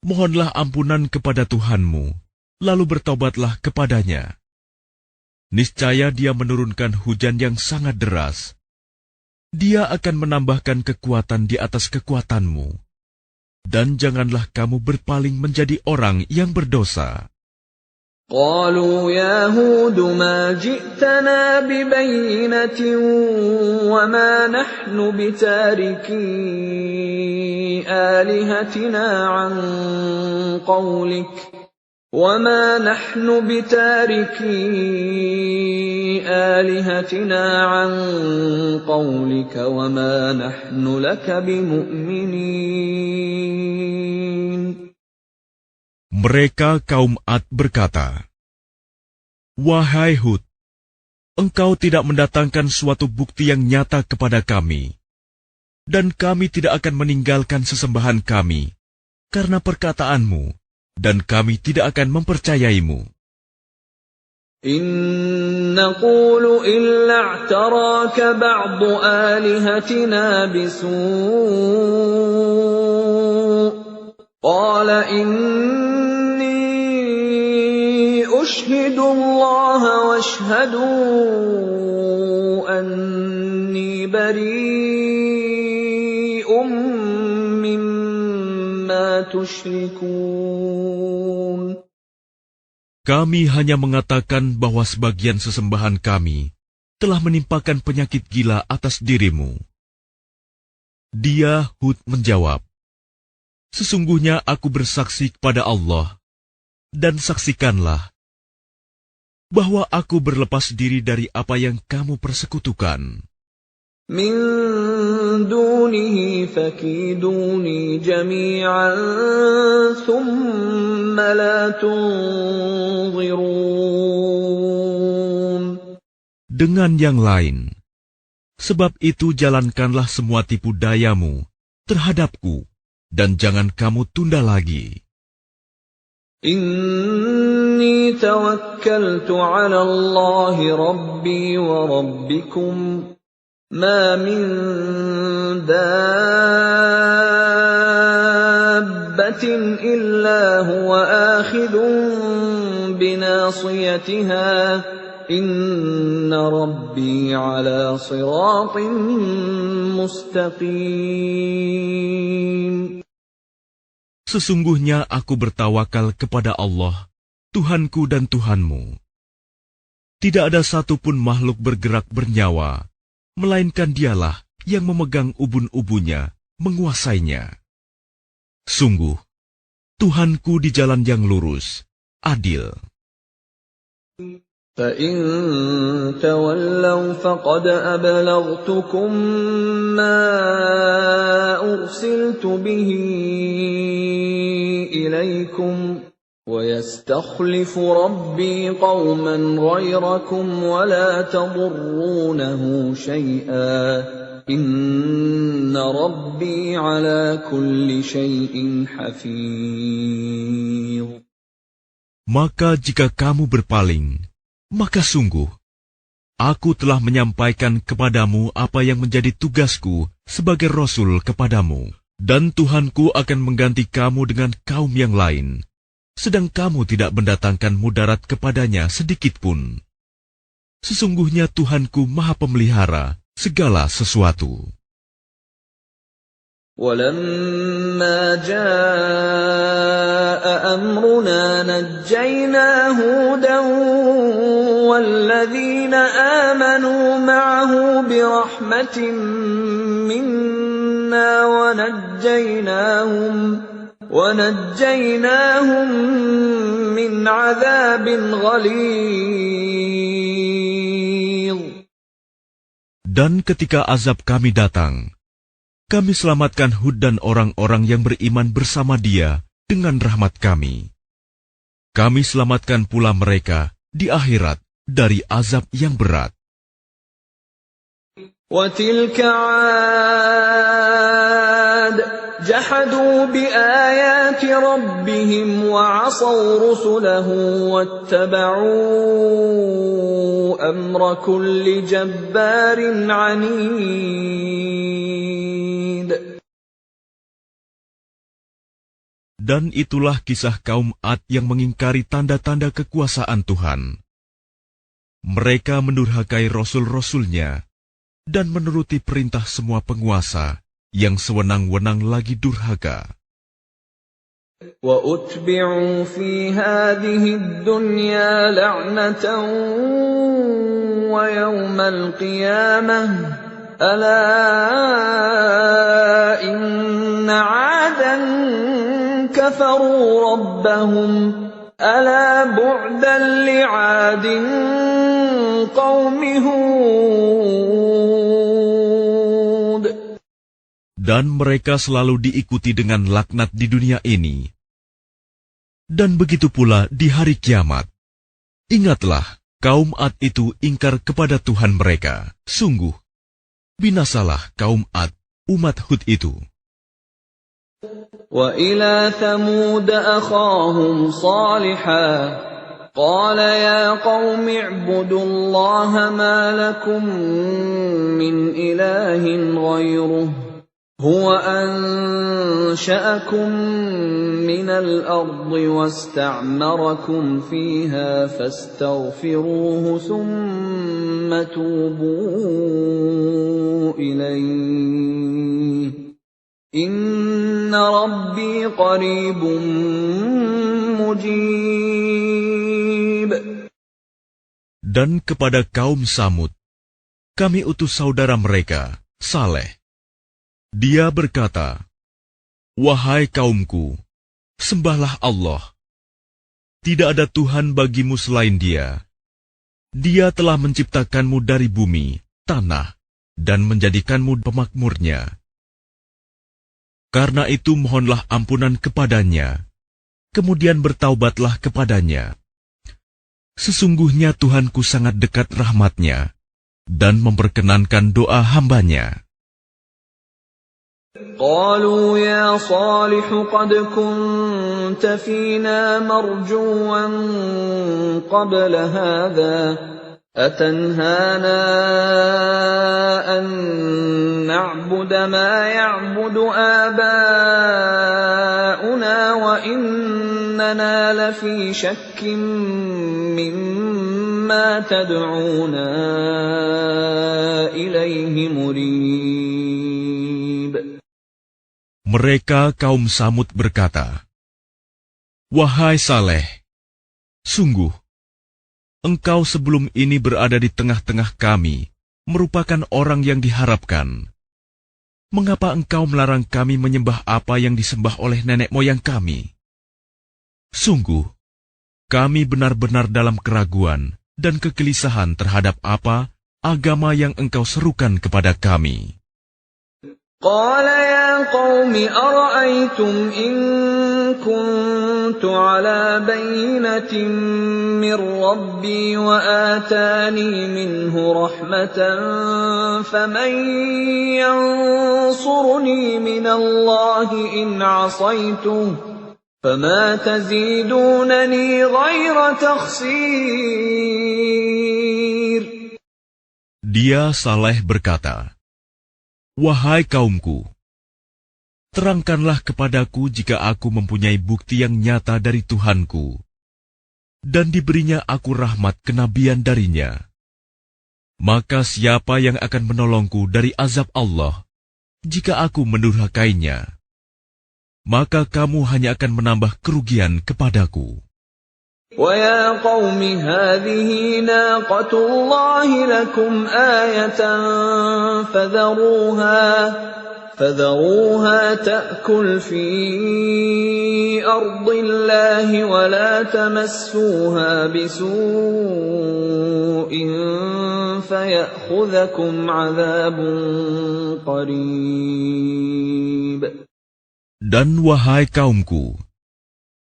mohonlah ampunan kepada Tuhanmu, lalu bertobatlah kepadanya. Niscaya Dia menurunkan hujan yang sangat deras. Dia akan menambahkan kekuatan di atas kekuatanmu. Dan janganlah kamu berpaling menjadi orang yang berdosa." قالوا يا هود ما جئتنا ببينة وما نحن بتاركي آلهتنا عن قولك وما نحن لك بمؤمنين. Mereka kaum Ad berkata, "Wahai Hud, engkau tidak mendatangkan suatu bukti yang nyata kepada kami, dan kami tidak akan meninggalkan sesembahan kami karena perkataanmu, dan kami tidak akan mempercayaimu. إن نقول إلا اعتراك بعض آلهتنا بسوء قال إني أشهد الله واشهدوا أني بريء مما تشركون. Kami hanya mengatakan bahwa sebagian sesembahan kami telah menimpakan penyakit gila atas dirimu." Dia, Hud, menjawab, "Sesungguhnya aku bersaksi kepada Allah, dan saksikanlah bahwa aku berlepas diri dari apa yang kamu persekutukan. من دونه فكيدوني جميعا ثم لا تنظرون. Dengan yang lain, sebab itu jalankanlah semua tipu dayamu terhadapku, dan jangan kamu tunda lagi. إني توكلت على الله ربي وربكم ما من دابة إلا هو آخذ بناصيتها إن ربي على صراط مستقيم. Sesungguhnya aku bertawakal kepada Allah, Tuhanku dan Tuhanmu. Tidak ada satupun makhluk bergerak bernyawa, melainkan dialah yang memegang ubun-ubunnya, menguasainya. Sungguh, Tuhanku di jalan yang lurus, adil. فَإِن تَوَلَّوْا فَقَدْ أَبْلَغْتُكُم مَّا أُرْسِلْتُ بِهِ إِلَيْكُمْ وَيَسْتَخْلِفُ رَبِّي قَوْمًا غَيْرَكُمْ وَلَا تَضُرُّونَهُ شَيْئًا إِنَّ رَبِّي عَلَى كُلِّ شَيْءٍ حَفِيظٌ. Maka jika kamu berpaling, maka sungguh, aku telah menyampaikan kepadamu apa yang menjadi tugasku sebagai Rasul kepadamu, dan Tuhanku akan mengganti kamu dengan kaum yang lain, sedang kamu tidak mendatangkan mudarat kepadanya sedikitpun. Sesungguhnya Tuhanku Maha Pemelihara segala sesuatu. وَلَمَّا جَاءَ أَمْرُنَا نَجَّيْنَا هُودًا وَالَّذِينَ آمَنُوا مَعَهُ بِرَحْمَةٍ مِنَّا وَنَجَّيْنَاهُمْ مِنْ عَذَابٍ غَلِيظٍ. Dan ketika azab kami datang, kami selamatkan Hud dan orang-orang yang beriman bersama dia dengan rahmat kami. Kami selamatkan pula mereka di akhirat dari azab yang berat. وَتِلْكَ عَادٌ جَحَدُوا بِآيَاتِ رَبِّهِمْ وَعَصَوْا رُسُلَهُ وَاتَّبَعُوا أَمْرَ كُلِّ جَبَّارٍ عَنِيدٍ. Dan itulah kisah kaum Ad yang mengingkari tanda-tanda kekuasaan Tuhan. Mereka mendurhakai rasul-rasulnya dan menuruti perintah semua penguasa yang sewenang-wenang lagi durhaka. وَأُتْبِعُوا فِي هَٰذِهِ الدُّنْيَا لَعْنَةً وَيَوْمَ الْقِيَامَةِ أَلَا إِنَّ عَادًا كَفَرُوا رَبَّهُمْ أَلَا بُعْدًا لِعَادٍ قَوْمِ هُودٍ. Dan mereka selalu diikuti dengan laknat di dunia ini. Dan begitu pula di hari kiamat. Ingatlah, kaum Ad itu ingkar kepada Tuhan mereka. Sungguh, binasalah kaum Ad, umat Hud itu. وَإِلَى ثَمُودَ أَخَاهُمْ صَالِحًا قَالَ يَا قَوْمِ اعْبُدُوا اللَّهَ مَا لَكُمْ مِنْ إِلَٰهٍ غَيْرُهُ هُوَ أَنشَأَكُم مِّنَ الْأَرْضِ وَاسْتَعْمَرَكُمْ فِيهَا فَاسْتَغْفِرُوهُ ثُمَّ تُوبُوا إِلَيْهِ إِنَّ رَبِّي قَرِيبٌ مُّجِيبٌ. Dan kepada kaum Samud, kami utus saudara mereka, Saleh. Dia berkata, "Wahai kaumku, sembahlah Allah. Tidak ada Tuhan bagimu selain Dia. Dia telah menciptakanmu dari bumi, tanah, dan menjadikanmu pemakmurnya. Karena itu mohonlah ampunan kepadanya, kemudian bertaubatlah kepadanya. Sesungguhnya Tuhanku sangat dekat rahmatnya, dan memperkenankan doa hambanya." قالوا يا صالح قد كنت فينا مرجوا قبل هذا أتنهانا أن نعبد ما يعبد آباؤنا وإننا لفي شك مما تدعونا إليه مريب. Mereka kaum Samud berkata, "Wahai Saleh, sungguh, engkau sebelum ini berada di tengah-tengah kami, merupakan orang yang diharapkan. Mengapa engkau melarang kami menyembah apa yang disembah oleh nenek moyang kami? Sungguh, kami benar-benar dalam keraguan dan kegelisahan terhadap apa agama yang engkau serukan kepada kami." قال يا قوم أرأيتم إن كنت على بينة من ربي وآتاني منه رحمة فمن ينصرني من الله إن عصيته فما تزيدونني غير تخسير. Dia Saleh berkata, "Wahai kaumku, terangkanlah kepadaku jika aku mempunyai bukti yang nyata dari Tuhanku, dan diberinya aku rahmat kenabian darinya. Maka siapa yang akan menolongku dari azab Allah, jika aku mendurhakainya? Maka kamu hanya akan menambah kerugian kepadaku." وَيَا قَوْمِ هَٰذِهِ نَاقَةُ اللَّهِ لَكُمْ آيَةً فَذَرُوهَا تَأْكُلْ فِي أَرْضِ اللَّهِ وَلَا تَمَسُّوهَا بِسُوءٍ فَيَأْخُذَكُمْ عَذَابٌ قَرِيبٌ. Dan wahai kaumku,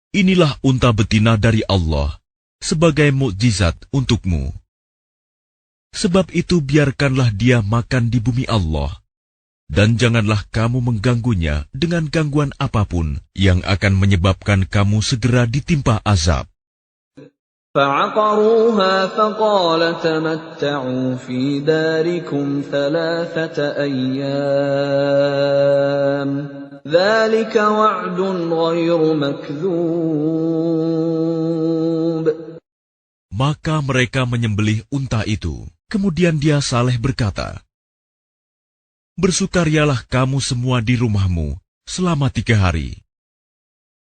inilah unta betina dari Allah sebagai mukjizat untukmu. Sebab itu biarkanlah dia makan di bumi Allah, dan janganlah kamu mengganggunya dengan gangguan apapun yang akan menyebabkan kamu segera ditimpa azab. فَعَقَرُوهَا فَقَالَ تَمَتَّعُوا فِي دَارِكُمْ 3 أَيَّامٍ ذَلِكَ وَعْدٌ غَيْرُ مَكْذُوبٍ. Maka mereka menyembelih unta itu. Kemudian dia Saleh berkata, "Bersukarialah kamu semua di rumahmu selama 3 hari.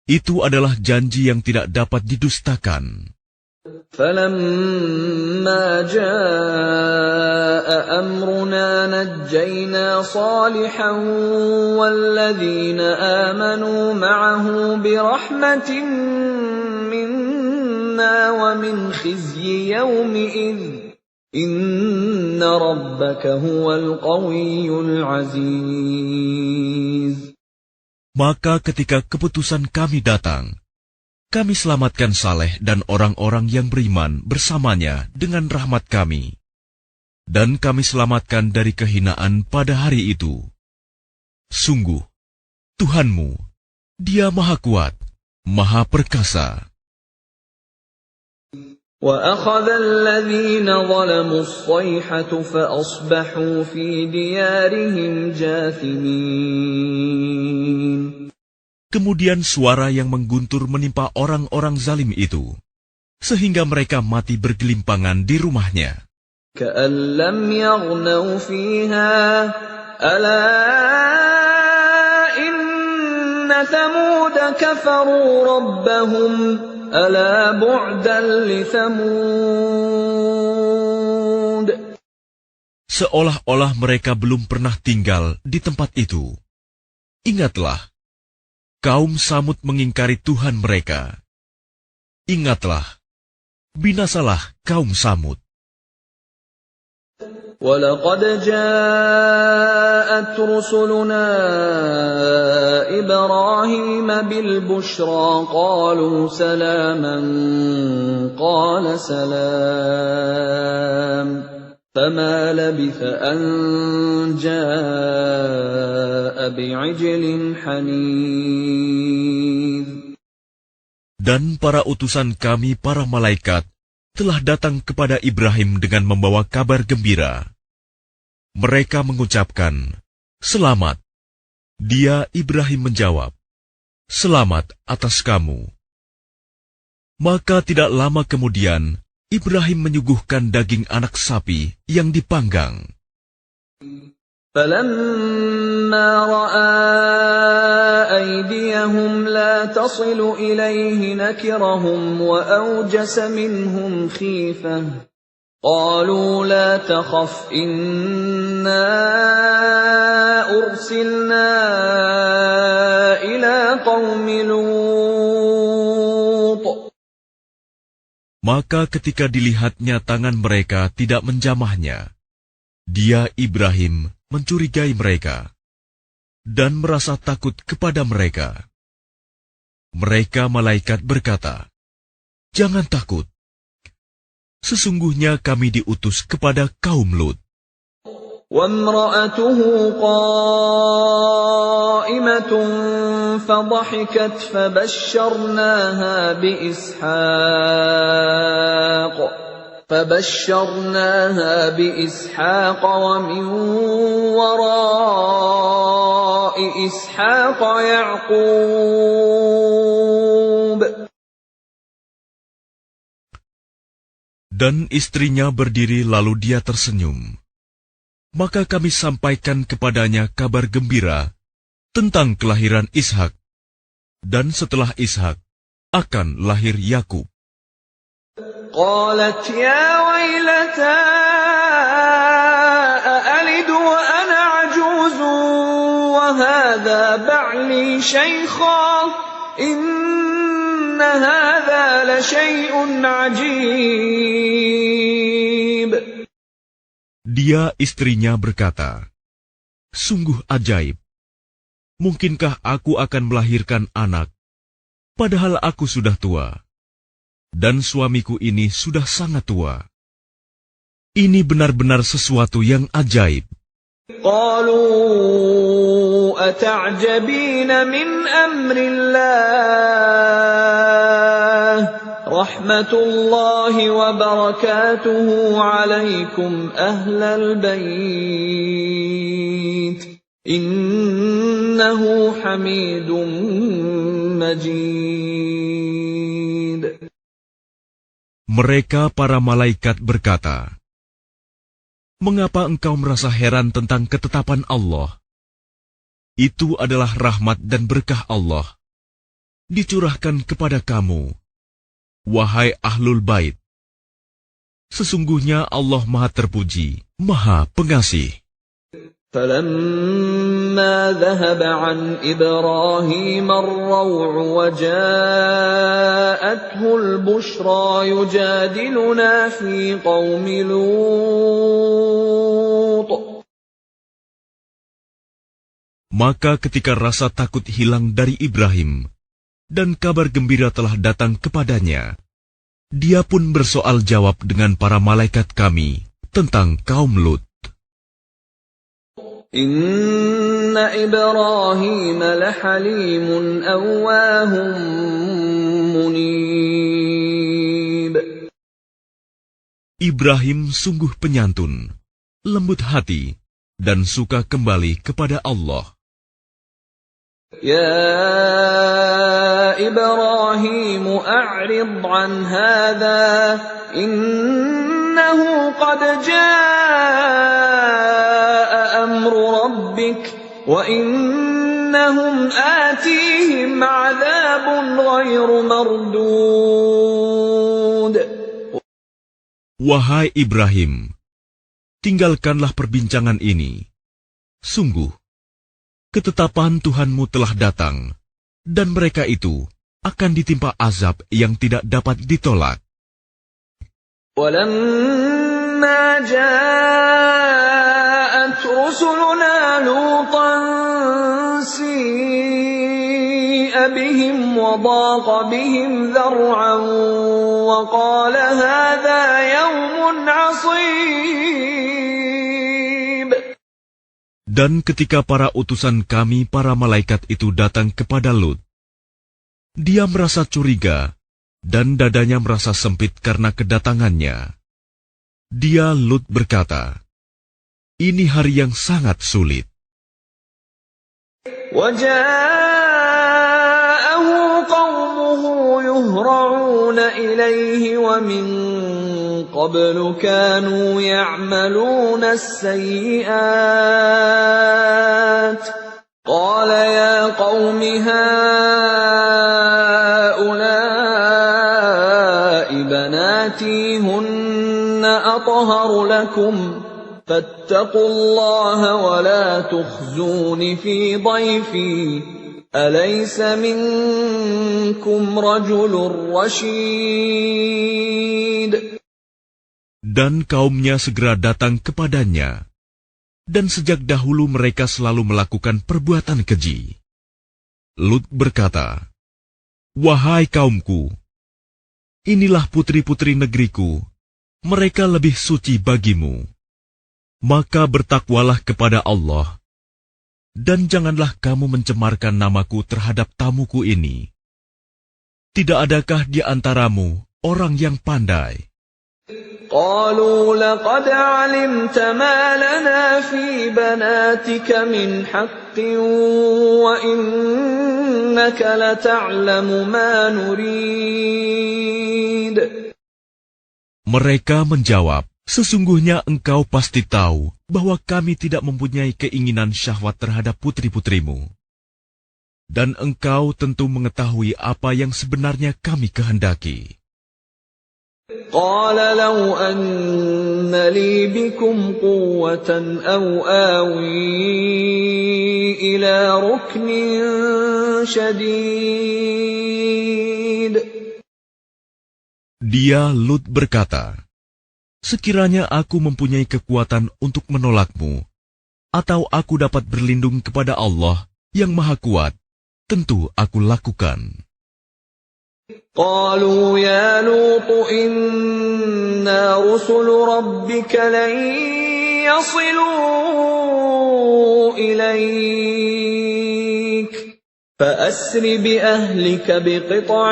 Itu adalah janji yang tidak dapat didustakan. فَلَمَّا جَاءَ أَمْرُنَا نَجَّيْنَا صَالِحًا وَالَّذِينَ آمَنُوا مَعَهُ بِرَحْمَةٍ مِنَّا وَمِنْ خِزْيِ يَوْمِئِذٍ إِنَّ رَبَّكَ هُوَ الْقَوِيُّ الْعَزِيزُ. Maka ketika keputusan kami datang, kami selamatkan Saleh dan orang-orang yang beriman bersamanya dengan rahmat kami. Dan kami selamatkan dari kehinaan pada hari itu. Sungguh, Tuhanmu, Dia Maha Kuat, Maha Perkasa. وَأَخَذَ الَّذِينَ ظَلَمُوا الصَّيْحَةُ فَأَصْبَحُوا فِي دِيَارِهِمْ جَاثِمِينَ. Kemudian suara yang mengguntur menimpa orang-orang zalim itu, sehingga mereka mati bergelimpangan di rumahnya. كَأَن لَّمْ يَغْنَوْا فِيهَا أَلَا إِنَّ ثَمُودَ كَفَرُوا رَبَّهُمْ أَلَا بُعْدًا لِثَمُودَ. Seolah-olah mereka belum pernah tinggal di tempat itu. Ingatlah, kaum Samud mengingkari Tuhan mereka. Ingatlah, binasalah kaum Samud. وَلَقَدْ جَاءَتْ رُسُلُنَا إِبْرَاهِيمَ بِالْبُشْرَىٰ قَالُوا سَلَامًا قَالَ سَلَامٌ فَمَا لَبِثَ أَن جَاءَ بِعِجْلٍ حَنِيذٍ. Dan para utusan kami, para malaikat, telah datang kepada Ibrahim dengan membawa kabar gembira. Mereka mengucapkan, "Selamat." Dia, Ibrahim, menjawab, "Selamat atas kamu." Maka tidak lama kemudian, Ibrahim menyuguhkan daging anak sapi yang dipanggang. فَلَمَّا رَأَىٰ أَيْدِيَهُمْ لَا تَصِلُ إِلَيْهِ نَكِرَهُمْ وَأَوْجَسَ مِنْهُمْ خِيفَةً قَالُوا لَا تَخَفْ إِنَّا أُرْسِلْنَا إِلَىٰ قَوْمِ لُوطٍ. Maka ketika dilihatnya tangan mereka tidak menjamahnya, dia, Ibrahim, mencurigai mereka dan merasa takut kepada mereka. Mereka malaikat berkata, "Jangan takut. Sesungguhnya kami diutus kepada kaum Lut." وَامْرَأَتُهُ قَائِمَةٌ فَضَحِكَتْ فَبَشَّرْنَاهَا بِإِسْحَاقَ وَمِنْ وَرَاءِ إِسْحَاقَ يَعْقُوبَ. Dan istrinya berdiri lalu dia tersenyum. Maka kami sampaikan kepadanya kabar gembira tentang kelahiran Ishak. Dan setelah Ishak akan lahir Yakub. قالت يا ويلتى أألد وأنا عجوز وهذا بعلي شيخا إن هذا لشيء عجيب. Dia, istrinya, berkata, "Sungguh ajaib. Mungkinkah aku akan melahirkan anak, padahal aku sudah tua, dan suamiku ini sudah sangat tua. Ini benar-benar sesuatu yang ajaib." قالوا أتعجبين من أمر الله رحمة الله وبركاته عليكم أهل البيت إنه حميد مجيد. Mereka para malaikat berkata, "Mengapa engkau merasa heran tentang ketetapan Allah? Itu adalah rahmat dan berkah Allah. dicurahkan kepada kamu, wahai Ahlul Bait. Sesungguhnya Allah Maha Terpuji, Maha Pengasih. فَلَمَّا ذَهَبَ عَنْ إِبْرَاهِيمَ الرَّوْعُ وَجَاءَتْهُ الْبُشْرَى يُجَادِلُنَا فِي قَوْمِ لُوطٍ. Maka ketika rasa takut hilang dari Ibrahim, dan kabar gembira telah datang kepadanya, dia pun bersoal jawab dengan para malaikat kami tentang kaum Lut. Inna Ibrahim lahalimun awwahum munib. Ibrahim sungguh penyantun, lembut hati, dan suka kembali kepada Allah. Ya Ibrahim a'rid an hadha innahu qad jaa amru rabbik wa innahum atihim 'adzabun ghairu mardud. Wahai Ibrahim, tinggalkanlah perbincangan ini. Sungguh, ketetapan Tuhanmu telah datang, dan mereka itu akan ditimpa azab yang tidak dapat ditolak. وَلَمَّا جَاءَتْ رُسُلُنَا لُوطًا سِيءَ بِهِمْ وَضَاقَ بِهِمْ ذَرْعًا وَقَالَ هَذَا يَوْمٌ عَصِيبٌ. Dan ketika para utusan kami, para malaikat itu datang kepada Lut, dia merasa curiga, dan dadanya merasa sempit karena kedatangannya. Dia, Lut, berkata, "Ini hari yang sangat sulit." وَجَاءَهُ قَوْمُهُ يُهْرَعُونَ إِلَيْهِ وَمِنْ قَبْلُ كَانُوا يَعْمَلُونَ السَّيِّئَاتِ قَالَ يَا قَوْمِ هَؤُلَاءِ بَنَاتِي هُنَّ أَطْهَرُ لَكُمْ فَاتَّقُوا اللَّهَ وَلَا تُخْزُونِ فِي ضَيْفِي أَلَيْسَ مِنكُمْ رَجُلٌ رَّشِيدٌ. Dan kaumnya segera datang kepadanya, dan sejak dahulu mereka selalu melakukan perbuatan keji. Lut berkata, "Wahai kaumku, inilah putri-putri negeriku, mereka lebih suci bagimu. Maka bertakwalah kepada Allah, dan janganlah kamu mencemarkan namaku terhadap tamuku ini. Tidak adakah di antaramu orang yang pandai?" قالوا لقد علمت ما لنا في بناتك من حق وإنك لتعلم ما نريد. Mereka menjawab, "Sesungguhnya engkau pasti tahu bahwa kami tidak mempunyai keinginan syahwat terhadap putri-putrimu. Dan engkau tentu mengetahui apa yang sebenarnya kami kehendaki." قال لو أن لي بكم قوة أو آوي إلى ركن شديد. Dia, Lut, berkata, "Sekiranya aku mempunyai kekuatan untuk menolakmu, atau aku dapat berlindung kepada Allah yang Maha Kuat, tentu aku lakukan." قالوا يا لوط إنا رسل ربك لن يصلوا إليك فأسر بأهلك بقطع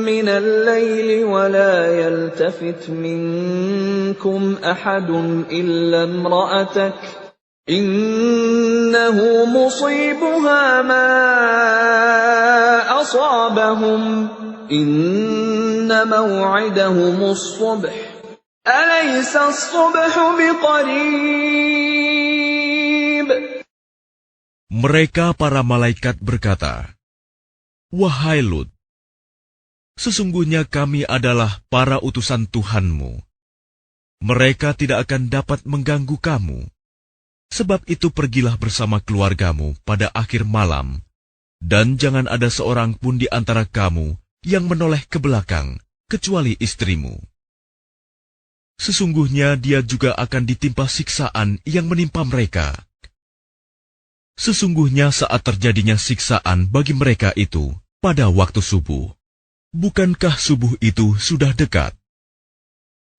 من الليل ولا يلتفت منكم أحد إلا امرأتك إنه مصيبها ما أصابهم إن موعدهم الصبح أليس الصبح بقريب. Mereka para malaikat berkata, Wahai Lut, sesungguhnya kami adalah para utusan Tuhanmu. Mereka tidak akan dapat mengganggu kamu. Sebab itu pergilah bersama keluargamu pada akhir malam, dan jangan ada seorang pun di antara kamu yang menoleh ke belakang, kecuali istrimu. Sesungguhnya dia juga akan ditimpa siksaan yang menimpa mereka. Sesungguhnya saat terjadinya siksaan bagi mereka itu pada waktu subuh. Bukankah subuh itu sudah dekat?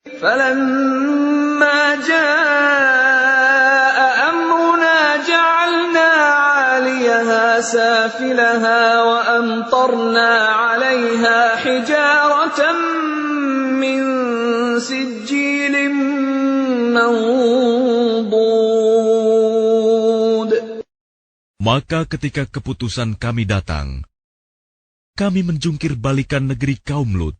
فَلَمَّا جَاءَ أَمْرُنَا جَعَلْنَا عَالِيَهَا سَافِلَهَا وَأَمْطَرْنَا عَلَيْهَا حِجَارَةً مِّن سِجِّيلٍ مَّنضُودٍ. Maka ketika keputusan kami datang, kami menjungkir balikan negeri kaum Lut,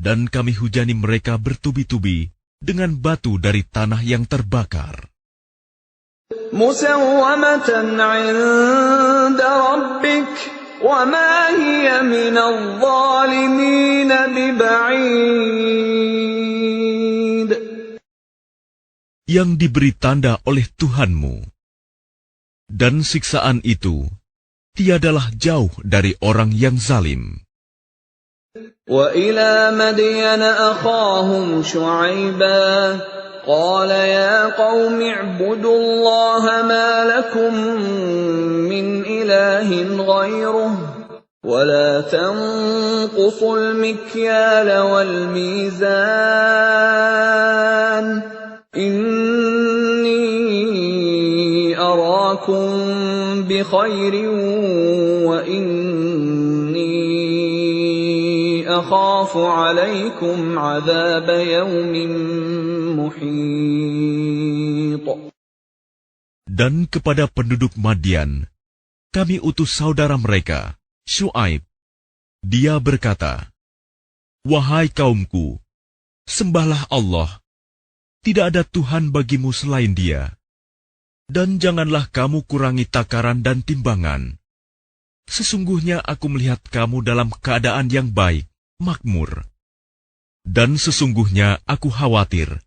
dan kami hujani mereka bertubi-tubi dengan batu dari tanah yang terbakar. مُّسَوَّمَةً عِندَ رَبِّكَ وَمَا هِيَ مِنَ الظَّالِمِينَ بِبَعِيدٍ. Yang diberi tanda oleh Tuhanmu. Dan siksaan itu tiadalah jauh dari orang yang zalim. وَإِلَى مَدْيَنَ أَخَاهُمْ شُعَيْبًا قَالَ يَا قَوْمِ اعْبُدُوا اللَّهَ مَا لَكُمْ مِنْ إِلَٰهٍ غَيْرُهُ وَلَا تَنقُصُوا الْمِكْيَالَ وَالْمِيزَانَ إِنِّي أَرَاكُمْ بِخَيْرٍ وَإِنِّي أَخَافُ عَلَيْكُمْ عَذَابَ يَوْمٍ مُحِيطٍ. Dan kepada penduduk Madian, kami utus saudara mereka, Syuaib. Dia berkata, "Wahai kaumku, sembahlah Allah. Tidak ada Tuhan bagimu selain Dia. Dan janganlah kamu kurangi takaran dan timbangan. Sesungguhnya aku melihat kamu dalam keadaan yang baik, makmur. Dan sesungguhnya aku khawatir,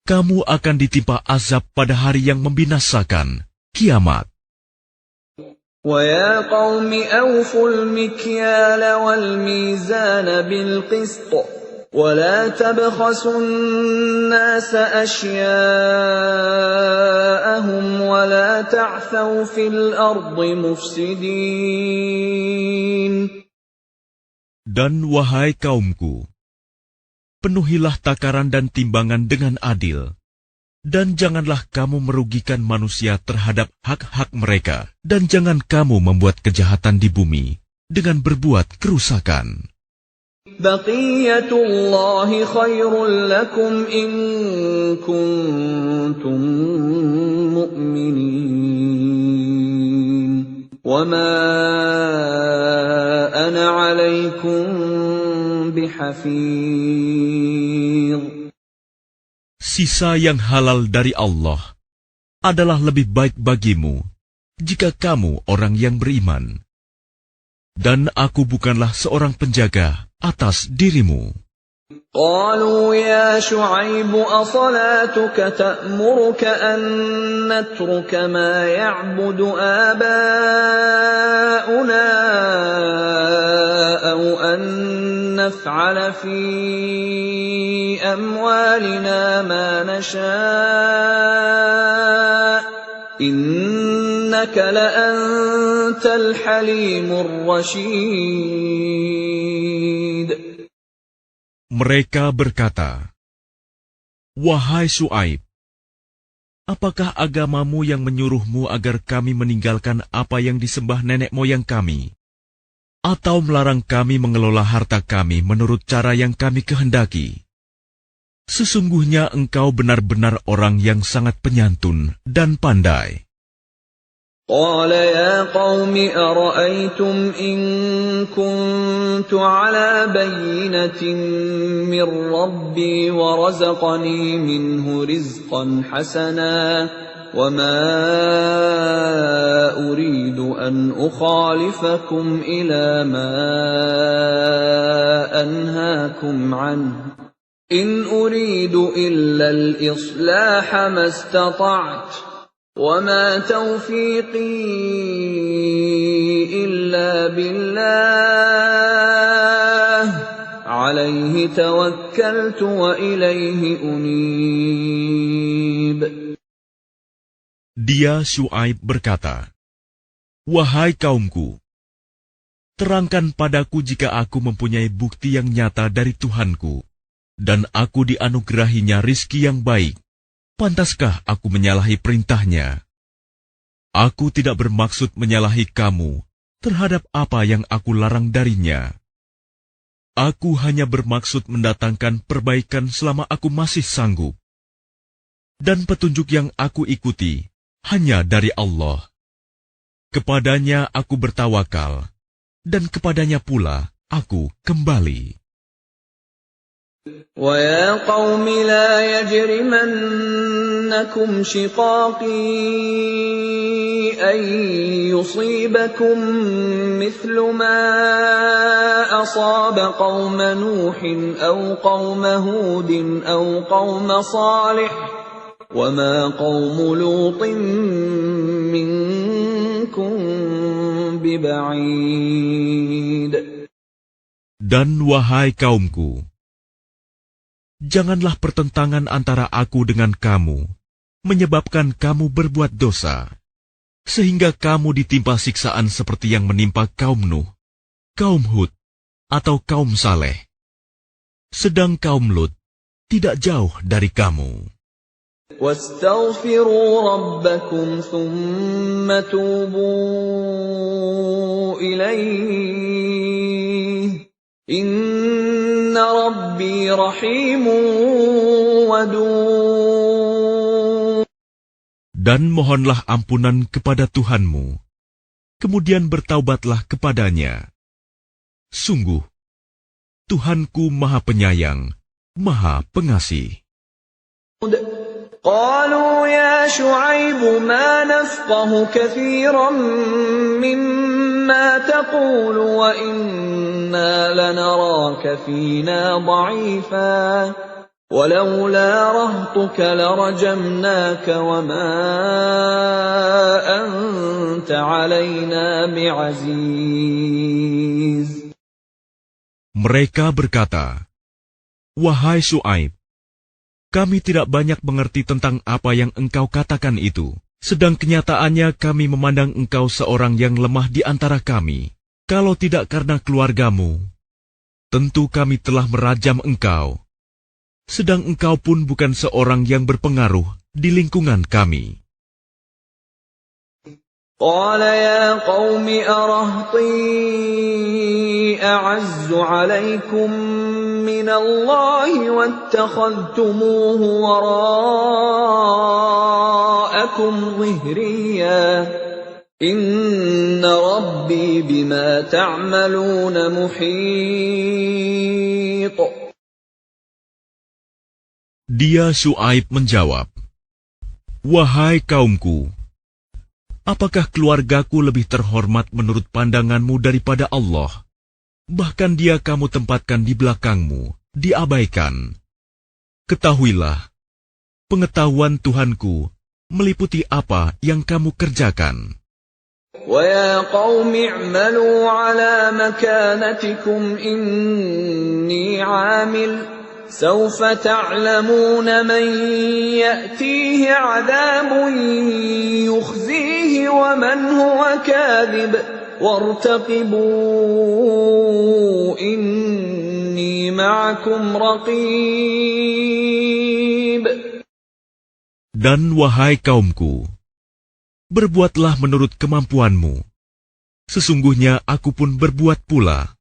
kamu akan ditimpa azab pada hari yang membinasakan, kiamat." وَيَا قَوْمِ أَوْفُوا الْمِكْيَالَ وَالْمِيزَانَ بِالْقِسْطِ وَلَا تَبْخَسُوا النَّاسَ أَشْيَاءَهُمْ وَلَا تَعْثَوْا فِي الْأَرْضِ مُفْسِدِينَ. Dan wahai kaumku, penuhilah takaran dan timbangan dengan adil, dan janganlah kamu merugikan manusia terhadap hak-hak mereka, dan jangan kamu membuat kejahatan di bumi dengan berbuat kerusakan. بَقِيَّةُ اللَّهِ خَيْرٌ لَكُمْ إِن كُنتُم مُّؤْمِنِينَ وَمَا أَنَا عَلَيْكُمْ بِحَفِيظٍ. Sisa yang halal dari Allah adalah lebih baik bagimu jika kamu orang yang beriman. Dan aku bukanlah seorang penjaga atas dirimu. قالوا يا شعيب أصلاتك تأمرك أن نترك ما يعبد آباؤنا أو أن نفعل في أموالنا ما نشاء إنك لأنت الحليم الرشيد. Mereka berkata, "Wahai Syuaib, apakah agamamu yang menyuruhmu agar kami meninggalkan apa yang disembah nenek moyang kami, atau melarang kami mengelola harta kami menurut cara yang kami kehendaki? Sesungguhnya engkau benar-benar orang yang sangat penyantun dan pandai." قال يا قوم أرأيتم إن كنت على بينة من ربي ورزقني منه رزقا حسنا وما أريد أن أخالفكم إلى ما أنهاكم عنه إن أريد إلا الإصلاح ما استطعت وما توفيقي إلا بالله عليه توكلت وإليه أنيب. Dia Syuaib berkata, "Wahai kaumku, terangkan padaku jika aku mempunyai bukti yang nyata dari Tuhanku, dan aku dianugerahinya rizki yang baik. Pantaskah aku menyalahi perintahnya? Aku tidak bermaksud menyalahi kamu terhadap apa yang aku larang darinya. Aku hanya bermaksud mendatangkan perbaikan selama aku masih sanggup. Dan petunjuk yang aku ikuti hanya dari Allah. Kepadanya aku bertawakal, dan kepadanya pula aku kembali." وَيَا قَوْمِ لَا يَجْرِمَنَّكُمْ شِقَاقِي أَن يُصِيبَكُم مِّثْلُ مَا أَصَابَ قَوْمَ نُوحٍ أَوْ قَوْمَ هُودٍ أَوْ قَوْمَ صَالِحٍ وَمَا قَوْمُ لُوطٍ مِّنكُم بِبَعِيدٍ. Dan wahai kaumku, janganlah pertentangan antara aku dengan kamu menyebabkan kamu berbuat dosa, sehingga kamu ditimpa siksaan seperti yang menimpa kaum Nuh, kaum Hud, atau kaum Saleh. Sedang kaum Lut tidak jauh dari kamu. وَاسْتَغْفِرُوا رَبَّكُمْ ثُمَّ تُوبُوا إِلَيْهِ إِنَّ رَبِّي رَحِيمٌ وَدُودٌ. Dan mohonlah ampunan kepada Tuhanmu, kemudian bertaubatlah kepadanya. Sungguh, Tuhanku Maha Penyayang, Maha Pengasih. قالوا يا شعيب ما نفقه كثيرا مما تقول وإنا لنراك فينا ضعيفا ولولا رهطك لرجمناك وما أنت علينا بعزيز. Mereka berkata, "Wahai Syuaib, kami tidak banyak mengerti tentang apa yang engkau katakan itu. Sedang kenyataannya kami memandang engkau seorang yang lemah di antara kami. Kalau tidak karena keluargamu, tentu kami telah merajam engkau. Sedang engkau pun bukan seorang yang berpengaruh di lingkungan kami." قال يا قوم أرهطي أعز عليكم من الله واتخذتموه وراءكم ظهريا إن ربي بما تعملون محيط. Dia Syuaib menjawab, "Wahai kaumku, apakah keluargaku lebih terhormat menurut pandanganmu daripada Allah? Bahkan dia kamu tempatkan di belakangmu, diabaikan. Ketahuilah, pengetahuan Tuhanku meliputi apa yang kamu kerjakan." وَيَا قَوْمِ اعْمَلُوا عَلَى مَكَانَتِكُمْ إِنِّي عَامِلٌ سَوْفَ تَعْلَمُونَ مَنْ يَأْتِيهِ عَذَابٌ يُخْزِيهِ وَمَنْ هُوَ كَاذِبٌ وَارْتَقِبُوا إِنِّي مَعَكُمْ رَقِيبٌ. Dan wahai kaumku, berbuatlah menurut kemampuanmu. Sesungguhnya aku pun berbuat pula.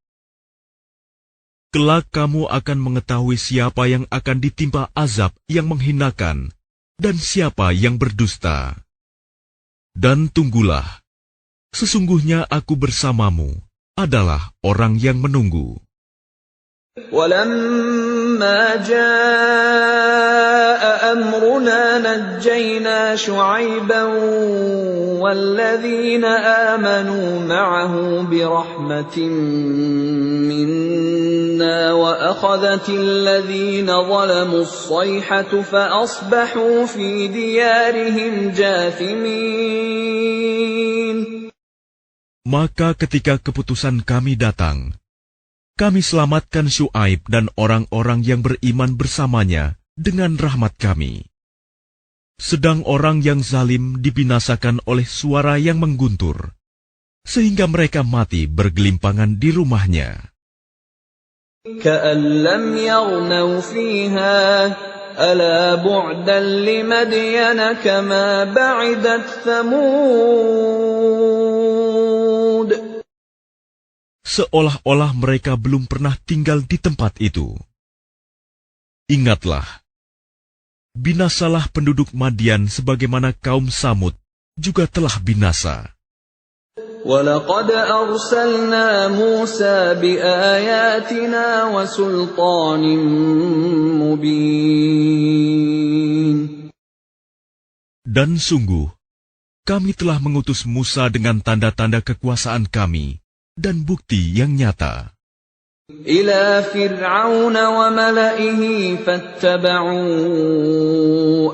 Kelak kamu akan mengetahui siapa yang akan ditimpa azab yang menghinakan dan siapa yang berdusta. Dan tunggulah, sesungguhnya aku bersamamu adalah orang yang menunggu. ولما جاء أمرنا نجينا شعيبا والذين آمنوا معه برحمة منا وأخذت الذين ظلموا الصيحة فأصبحوا في ديارهم جاثمين. Maka ketika keputusan kami datang, kami selamatkan Syuaib dan orang-orang yang beriman bersamanya dengan rahmat kami. Sedang orang yang zalim dibinasakan oleh suara yang mengguntur, sehingga mereka mati bergelimpangan di rumahnya. كأن لم يغنوا فيها ألا بعدا لمدين كما بعدت ثمود. Seolah-olah mereka belum pernah tinggal di tempat itu. Ingatlah, binasalah penduduk Madian sebagaimana kaum Samud juga telah binasa. وَلَقَدْ أَرْسَلْنَا مُوسَى بِآيَاتِنَا وَسُلْطَانٍ مُبِينٍ. Dan sungguh, kami telah mengutus Musa dengan tanda-tanda kekuasaan kami dan bukti yang nyata. إِلَى فِرْعَوْنَ وَمَلَئِهِ فَاتَّبَعُوا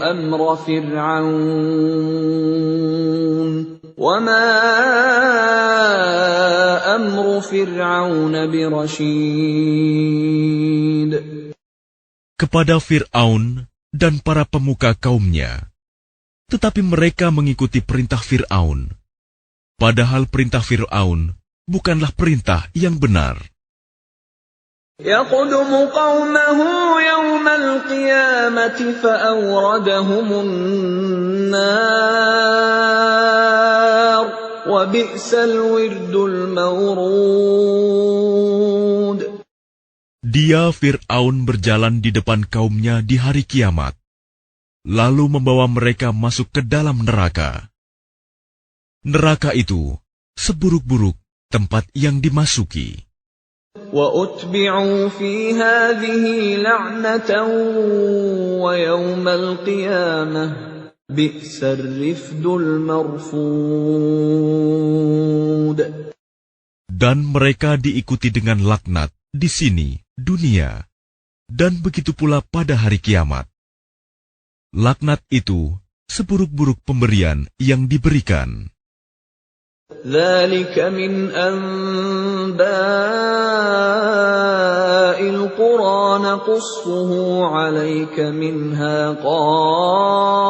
أَمْرَ فِرْعَوْنَ وَمَا أَمْرُ فِرْعَوْنَ بِرَشِيدٍ. Kepada Fir'aun dan para pemuka kaumnya, tetapi mereka mengikuti perintah Fir'aun, padahal perintah Fir'aun bukanlah perintah yang benar. يَقْدُمُ قَوْمَهُ يَوْمَ الْقِيَامَةِ فَأَوْرَدَهُمُ النَّارَ وَبِئْسَ الْوِرْدُ الْمَوْرُودُ. Dia Fir'aun berjalan di depan kaumnya di hari kiamat, lalu membawa mereka masuk ke dalam neraka. Neraka itu seburuk-buruk tempat yang dimasuki. وَأُتْبِعُوا فِي هَذِهِ لَعْنَةً وَيَوْمَ الْقِيَامَةِ بِئْسَ الرِّفْدُ الْمَرْفُودُ. Dan mereka diikuti dengan laknat di sini, dunia, dan begitu pula pada hari kiamat. Laknat itu seburuk-buruk pemberian yang diberikan. ذَلِكَ مِنْ أَنْبَاءِ الْقُرَى نَقُصُّهُ عَلَيْكَ مِنْهَا قَائِمٌ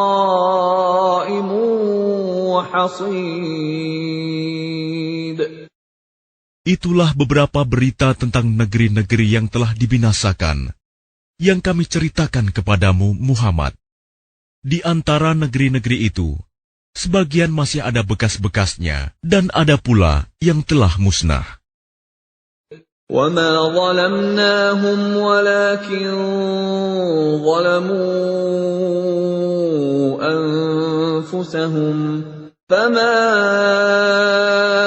وَحَصِيدٌ. Itulah beberapa berita tentang negeri-negeri yang telah dibinasakan, yang kami ceritakan kepadamu, Muhammad. Di antara negeri-negeri itu, sebagian masih ada bekas-bekasnya, dan ada pula yang telah musnah. وَمَا ظَلَمْنَاهُمْ وَلَكِنْ ظَلَمُوا أَنفُسَهُمْ فَمَا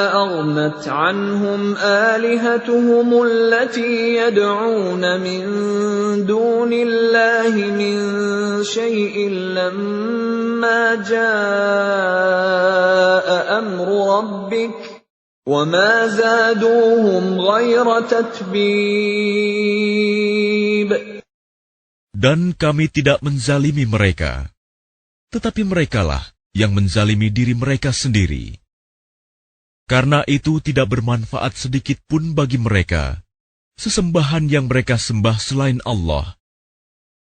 أَغْنَتْ عَنْهُمْ آلِهَتُهُمُ الَّتِي يَدْعُونَ مِنْ دُونِ اللَّهِ مِنْ شَيْءٍ لَمَّا جَاءَ أَمْرُ رَبِّكَ وَمَا زَادُوهُمْ غَيْرَ تَتْبِيبٍ. Dan kami tidak menzalimi mereka, tetapi merekalah yang menzalimi diri mereka sendiri. Karena itu tidak bermanfaat sedikit pun bagi mereka sesembahan yang mereka sembah selain Allah.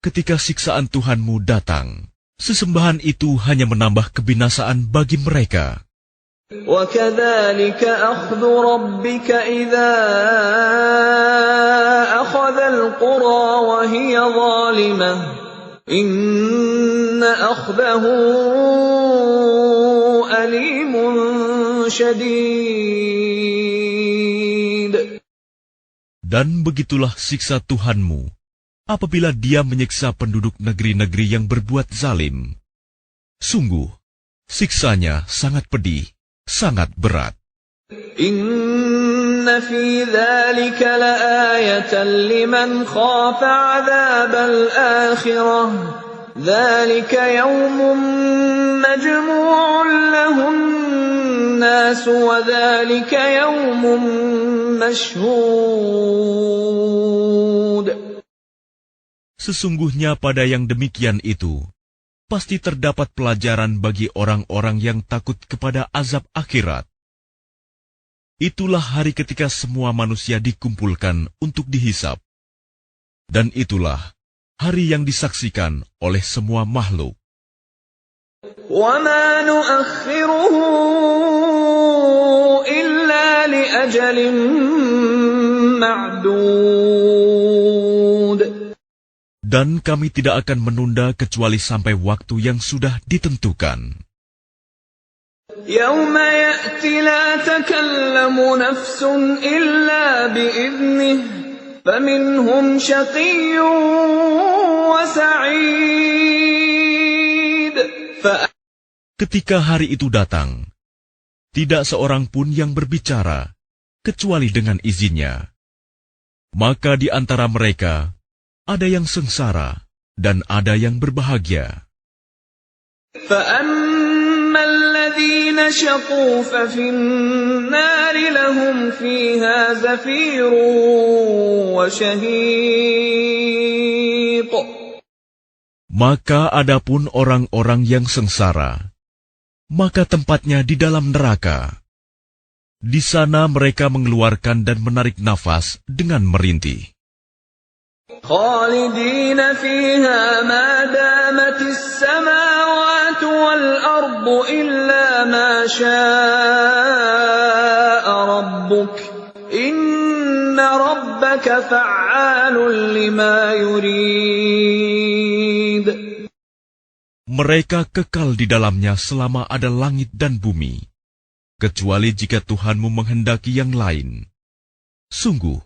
Ketika siksaan Tuhanmu datang, sesembahan itu hanya menambah kebinasaan bagi mereka. وَكَذَلِكَ أَخْذُ رَبِّكَ إِذَا أَخَذَ الْقُرَى وَهِيَ ظَالِمَةٌ إِنَّ أَخْذَهُ أَلِيمٌ شَدِيدٌ. Dan begitulah siksa Tuhanmu apabila Dia menyiksa penduduk negeri-negeri yang berbuat zalim. Sungguh, Siksanya sangat pedih, sangat berat. Inna fi dzalika laayatan liman khafa 'adzabal akhirah. Dzalika yaumun majmu'un lahun nas wa dzalika yaumun mashhud. Sesungguhnya pada yang demikian itu, pasti terdapat pelajaran bagi orang-orang yang takut kepada azab akhirat. Itulah hari ketika semua manusia dikumpulkan untuk dihisab. Dan itulah hari yang disaksikan oleh semua makhluk. وَمَا نُؤَخِّرُهُ إِلَّا لِأَجَلٍ مَّعْدُودٍ. Dan kami tidak akan menunda kecuali sampai waktu yang sudah ditentukan. يَوْمَ يَأْتِ لَا تَكَلَّمُ نَفْسٌ إِلَّا بِإِذْنِهِ فَمِنْهُمْ شَقِيٌّ وَسَعِيدٌ. Ketika hari itu datang, tidak seorang pun yang berbicara kecuali dengan izinnya. Maka di antara mereka ada yang sengsara dan ada yang berbahagia. فَأَمَّا الَّذِينَ شَقُوا فَفِي النَّارِ لَهُمْ فِيهَا زَفِيرٌ وَشَهِيقٌ. Maka adapun orang-orang yang sengsara, maka tempatnya di dalam neraka. Di sana mereka mengeluarkan dan menarik nafas dengan merintih. خالدين فيها ما دامت السماوات والأرض إلا ما شاء ربك إن ربك فعال لما يريد. Mereka kekal di dalamnya selama ada langit dan bumi, kecuali jika Tuhanmu menghendaki yang lain. Sungguh,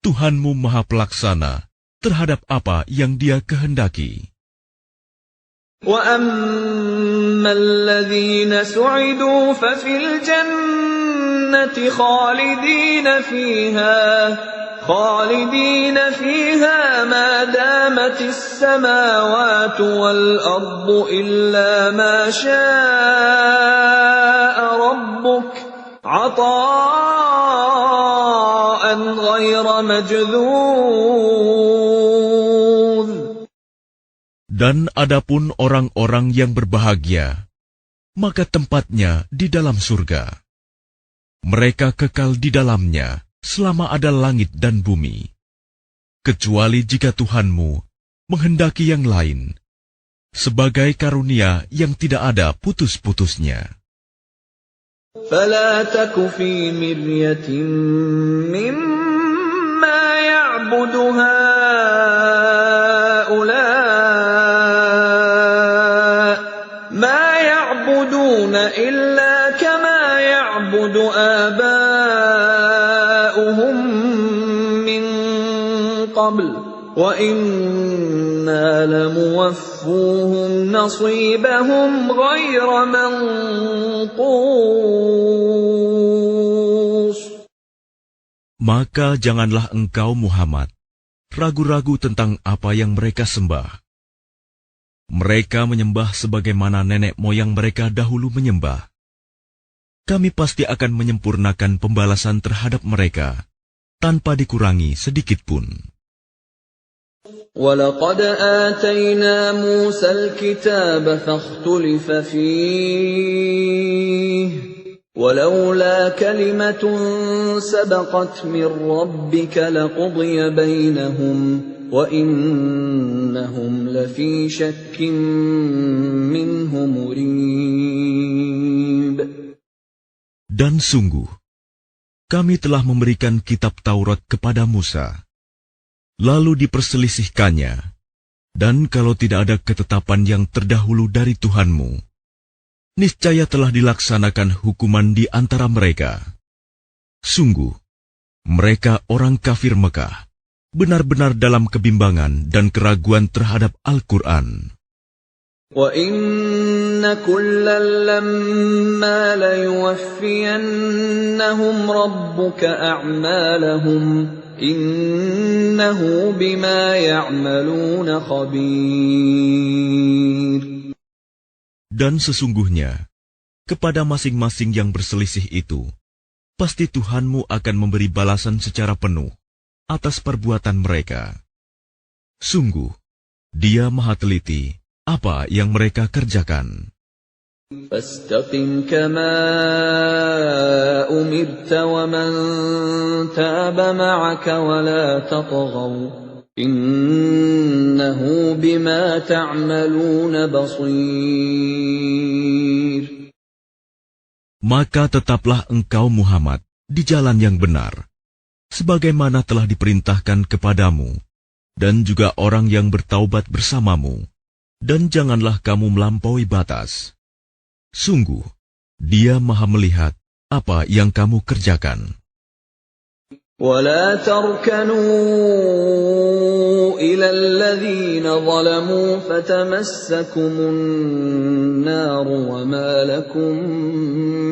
Tuhanmu Maha Pelaksana terhadap apa yang Dia kehendaki. وَأَمَّا الَّذِينَ سُعِدُوا فَفِي الْجَنَّةِ خَالِدِينَ فِيهَا مَا دَامَتِ السَّمَاوَاتُ وَالْأَرْضُ إِلَّا مَا شَاءَ رَبُّكَ عَطَاءً غَيْرَ مَجْذُوذٍ. Dan adapun orang-orang yang berbahagia, maka tempatnya di dalam surga. Mereka kekal di dalamnya selama ada langit dan bumi, kecuali jika Tuhanmu menghendaki yang lain, sebagai karunia yang tidak ada putus-putusnya. فلا تك في مرية مما يعبد هؤلاء ما يعبدون إلا كما يعبد آباؤهم من قبل وَإِنَّا لَمُوَفُّوهُمْ نَصِيبَهُمْ غَيْرَ مَنْقُوصٍ. Maka janganlah engkau Muhammad ragu-ragu tentang apa yang mereka sembah. Mereka menyembah sebagaimana nenek moyang mereka dahulu menyembah. Kami pasti akan menyempurnakan pembalasan terhadap mereka tanpa dikurangi sedikitpun. وَلَقَدْ آتَيْنَا مُوسَى الْكِتَابَ فَاخْتُلِفَ فِيهِ وَلَوْلَا كَلِمَةٌ سَبَقَتْ مِنْ رَبِّكَ لَقُضِيَ بَيْنَهُمْ وَإِنَّهُمْ لَفِي شَكٍّ مِّنْهُ مُرِيبٍ. Dan sungguh, kami telah memberikan kitab Taurat kepada Musa. Lalu diperselisihkannya, dan kalau tidak ada ketetapan yang terdahulu dari Tuhanmu, niscaya telah dilaksanakan hukuman di antara mereka. Sungguh, mereka orang kafir Mekah, benar-benar dalam kebimbangan dan keraguan terhadap Al-Quran. وَإِنَّ كلا لما ليوفينهم ربك أعمالهم إنه بما يعملون خبير. Dan sesungguhnya, kepada masing-masing yang berselisih itu, pasti Tuhanmu akan memberi balasan secara penuh atas perbuatan mereka. Sungguh, Dia Maha Teliti apa yang mereka kerjakan. فاستقم كما أمرت ومن تاب معك ولا تطغوا إنه بما تعملون بصير. Maka tetaplah engkau Muhammad di jalan yang benar, sebagaimana telah diperintahkan kepadamu, dan juga orang yang bertaubat bersamamu, dan janganlah kamu melampaui batas. Sungguh, Dia Maha melihat apa yang kamu kerjakan. ولا تركنوا إلى الذين ظلموا فتمسكم النار وما لكم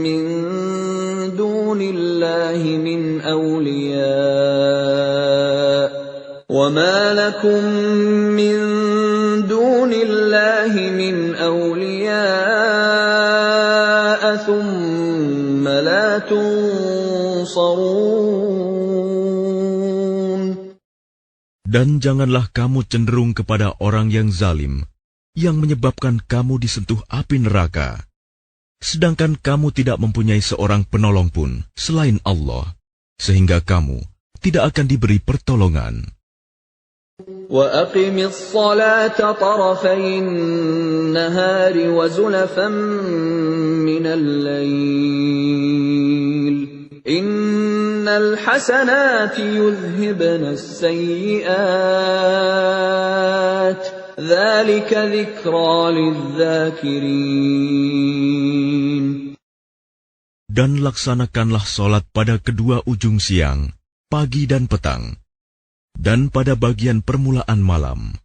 من دون الله من أولياء ثم لا تنصرون. Dan janganlah kamu cenderung kepada orang yang zalim, yang menyebabkan kamu disentuh api neraka, sedangkan kamu tidak mempunyai seorang penolong pun selain Allah, sehingga kamu tidak akan diberi pertolongan. وَأَقِمِ الصَّلَاةَ طَرَفَيِ النَّهَارِ وَزُلَفًا مِّنَ اللَّيْلِ إِنَّ الْحَسَنَاتِ يُذْهِبْنَ السَّيِّئَاتِ ذَلِكَ ذِكْرَى لِلذَّاكِرِينَ. Dan laksanakanlah sholat pada kedua ujung siang, pagi dan petang, dan pada bagian permulaan malam.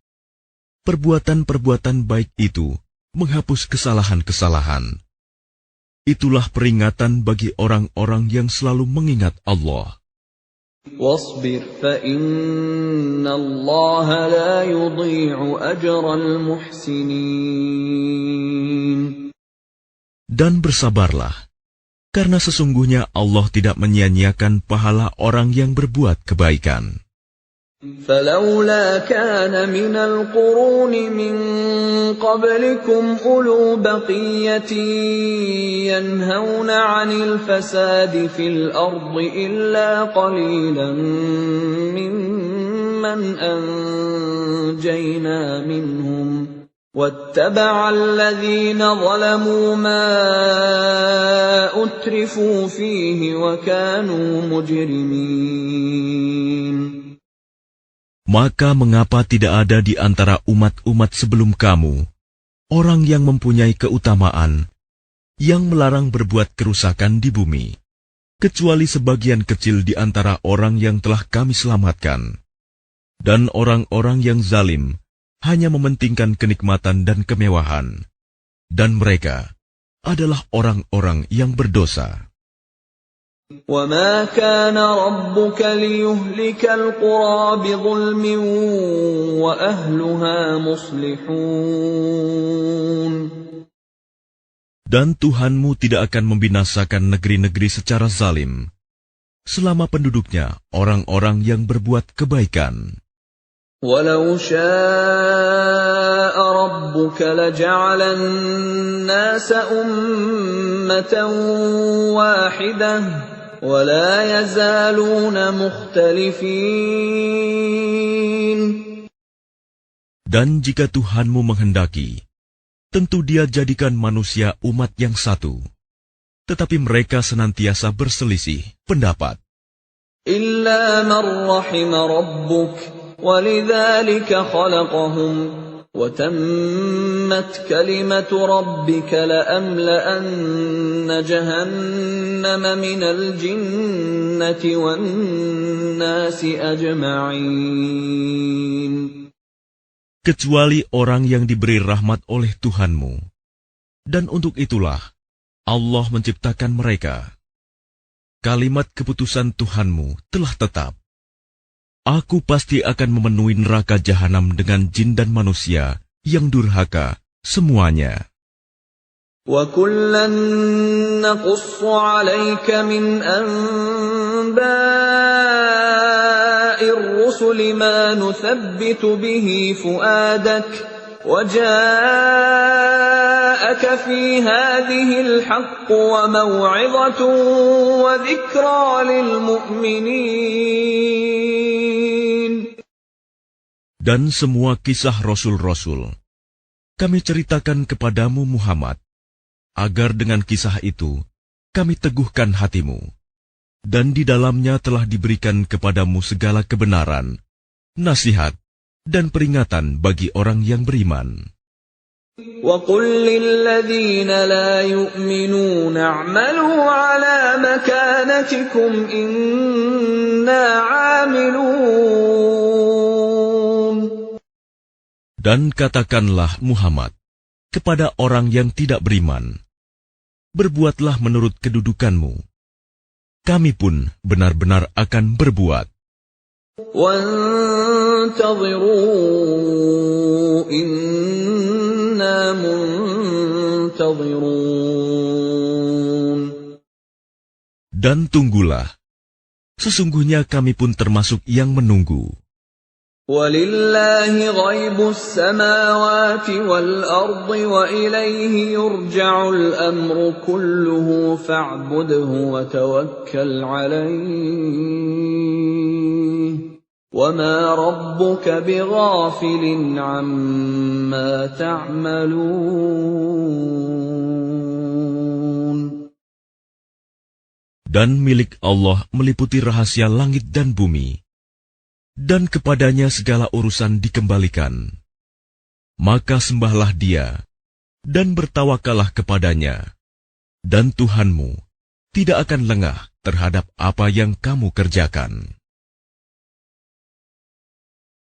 Perbuatan-perbuatan baik itu menghapus kesalahan-kesalahan. Itulah peringatan bagi orang-orang yang selalu mengingat Allah. وَاصْبِرْ فَإِنَّ اللَّهَ لَا يُضِيعُ أَجْرَ الْمُحْسِنِينَ. Dan bersabarlah, karena sesungguhnya Allah tidak menyia-nyiakan pahala orang yang berbuat kebaikan. فَلَوْلَا كَانَ مِنَ الْقُرُونِ مِنْ قَبْلِكُمْ أُولُو بَقِيَّةٍ يَنْهَوْنَ عَنِ الْفَسَادِ فِي الْأَرْضِ إِلَّا قَلِيلًا مِّمَّنْ أَنْجَيْنَا مِنْهُمْ وَاتَّبَعَ الَّذِينَ ظَلَمُوا مَا أُتْرِفُوا فِيهِ وَكَانُوا مُجْرِمِينَ. Maka mengapa tidak ada di antara umat-umat sebelum kamu orang yang mempunyai keutamaan, yang melarang berbuat kerusakan di bumi, kecuali sebagian kecil di antara orang yang telah kami selamatkan. Dan orang-orang yang zalim hanya mementingkan kenikmatan dan kemewahan, dan mereka adalah orang-orang yang berdosa. وَمَا كَانَ رَبُّكَ لِيُهْلِكَ الْقُرَى بِظُلْمٍ وَأَهْلُهَا مُصْلِحُونَ. Dan Tuhanmu tidak akan membinasakan negeri-negeri secara zalim, selama penduduknya orang-orang yang berbuat kebaikan. وَلَوْ شَاءَ رَبُّكَ لَجَعَلَ النَّاسَ أُمَّةً وَاحِدَةً وَلَا يَزَالُونَ مُخْتَلِفِينَ. Dan jika Tuhanmu menghendaki, tentu Dia jadikan manusia umat yang satu, tetapi mereka senantiasa berselisih pendapat. إِلَّا مَنْ رَحِمَ رَبُّكَ وَلِذَلِكَ خَلَقَهُمْ وَتَمَّتْ كَلِمَةُ رَبِّكَ لَأَمْلَأَنَّ جَهَنَّمَ مِنَ الْجِنَّةِ وَالنَّاسِ أَجْمَعِينَ. Kecuali orang yang diberi rahmat oleh Tuhanmu, Dan untuk itulah Allah menciptakan mereka. Kalimat keputusan Tuhanmu telah tetap. Aku pasti akan memenuhi neraka jahanam dengan jin dan manusia yang durhaka semuanya. وَكُلًّا نَّقُصُّ عَلَيْكَ مِنْ أَنبَاءِ الرُّسُلِ مَا نُثَبِّتُ بِهِ فُؤَادَكَ وَجَاءَكَ فِي هَٰذِهِ الْحَقُّ وَمَوْعِظَةٌ وَذِكْرَىٰ لِلْمُؤْمِنِينَ. Dan semua kisah Rasul-Rasul kami ceritakan kepadamu Muhammad, agar dengan kisah itu kami teguhkan hatimu. Dan di dalamnya telah diberikan kepadamu segala kebenaran, nasihat, dan peringatan bagi orang yang beriman. وَقُل لِّلَّذِينَ لَا يُؤْمِنُونَ اعْمَلُوا عَلَىٰ مَكَانَتِكُمْ إِنَّا عَامِلُونَ. Dan katakanlah Muhammad kepada orang yang tidak beriman, berbuatlah menurut kedudukanmu. Kami pun benar-benar akan berbuat. وَانتَظِرُوا إِنَّا مُنتَظِرُونَ. Dan tunggulah, sesungguhnya kami pun termasuk yang menunggu. وَلِلَّهِ غَيْبُ السَّمَاوَاتِ وَالْأَرْضِ وَإِلَيْهِ يُرْجَعُ الْأَمْرُ كُلُّهُ فَاعْبُدْهُ وَتَوَكَّلْ عَلَيْهِ وَمَا رَبُّكَ بِغَافِلٍ عَمَّا تَعْمَلُونَ. Dan milik Allah meliputi rahasia langit dan bumi, dan kepadanya segala urusan dikembalikan. Maka sembahlah Dia, dan bertawakalah kepadanya, dan Tuhanmu tidak akan lengah terhadap apa yang kamu kerjakan.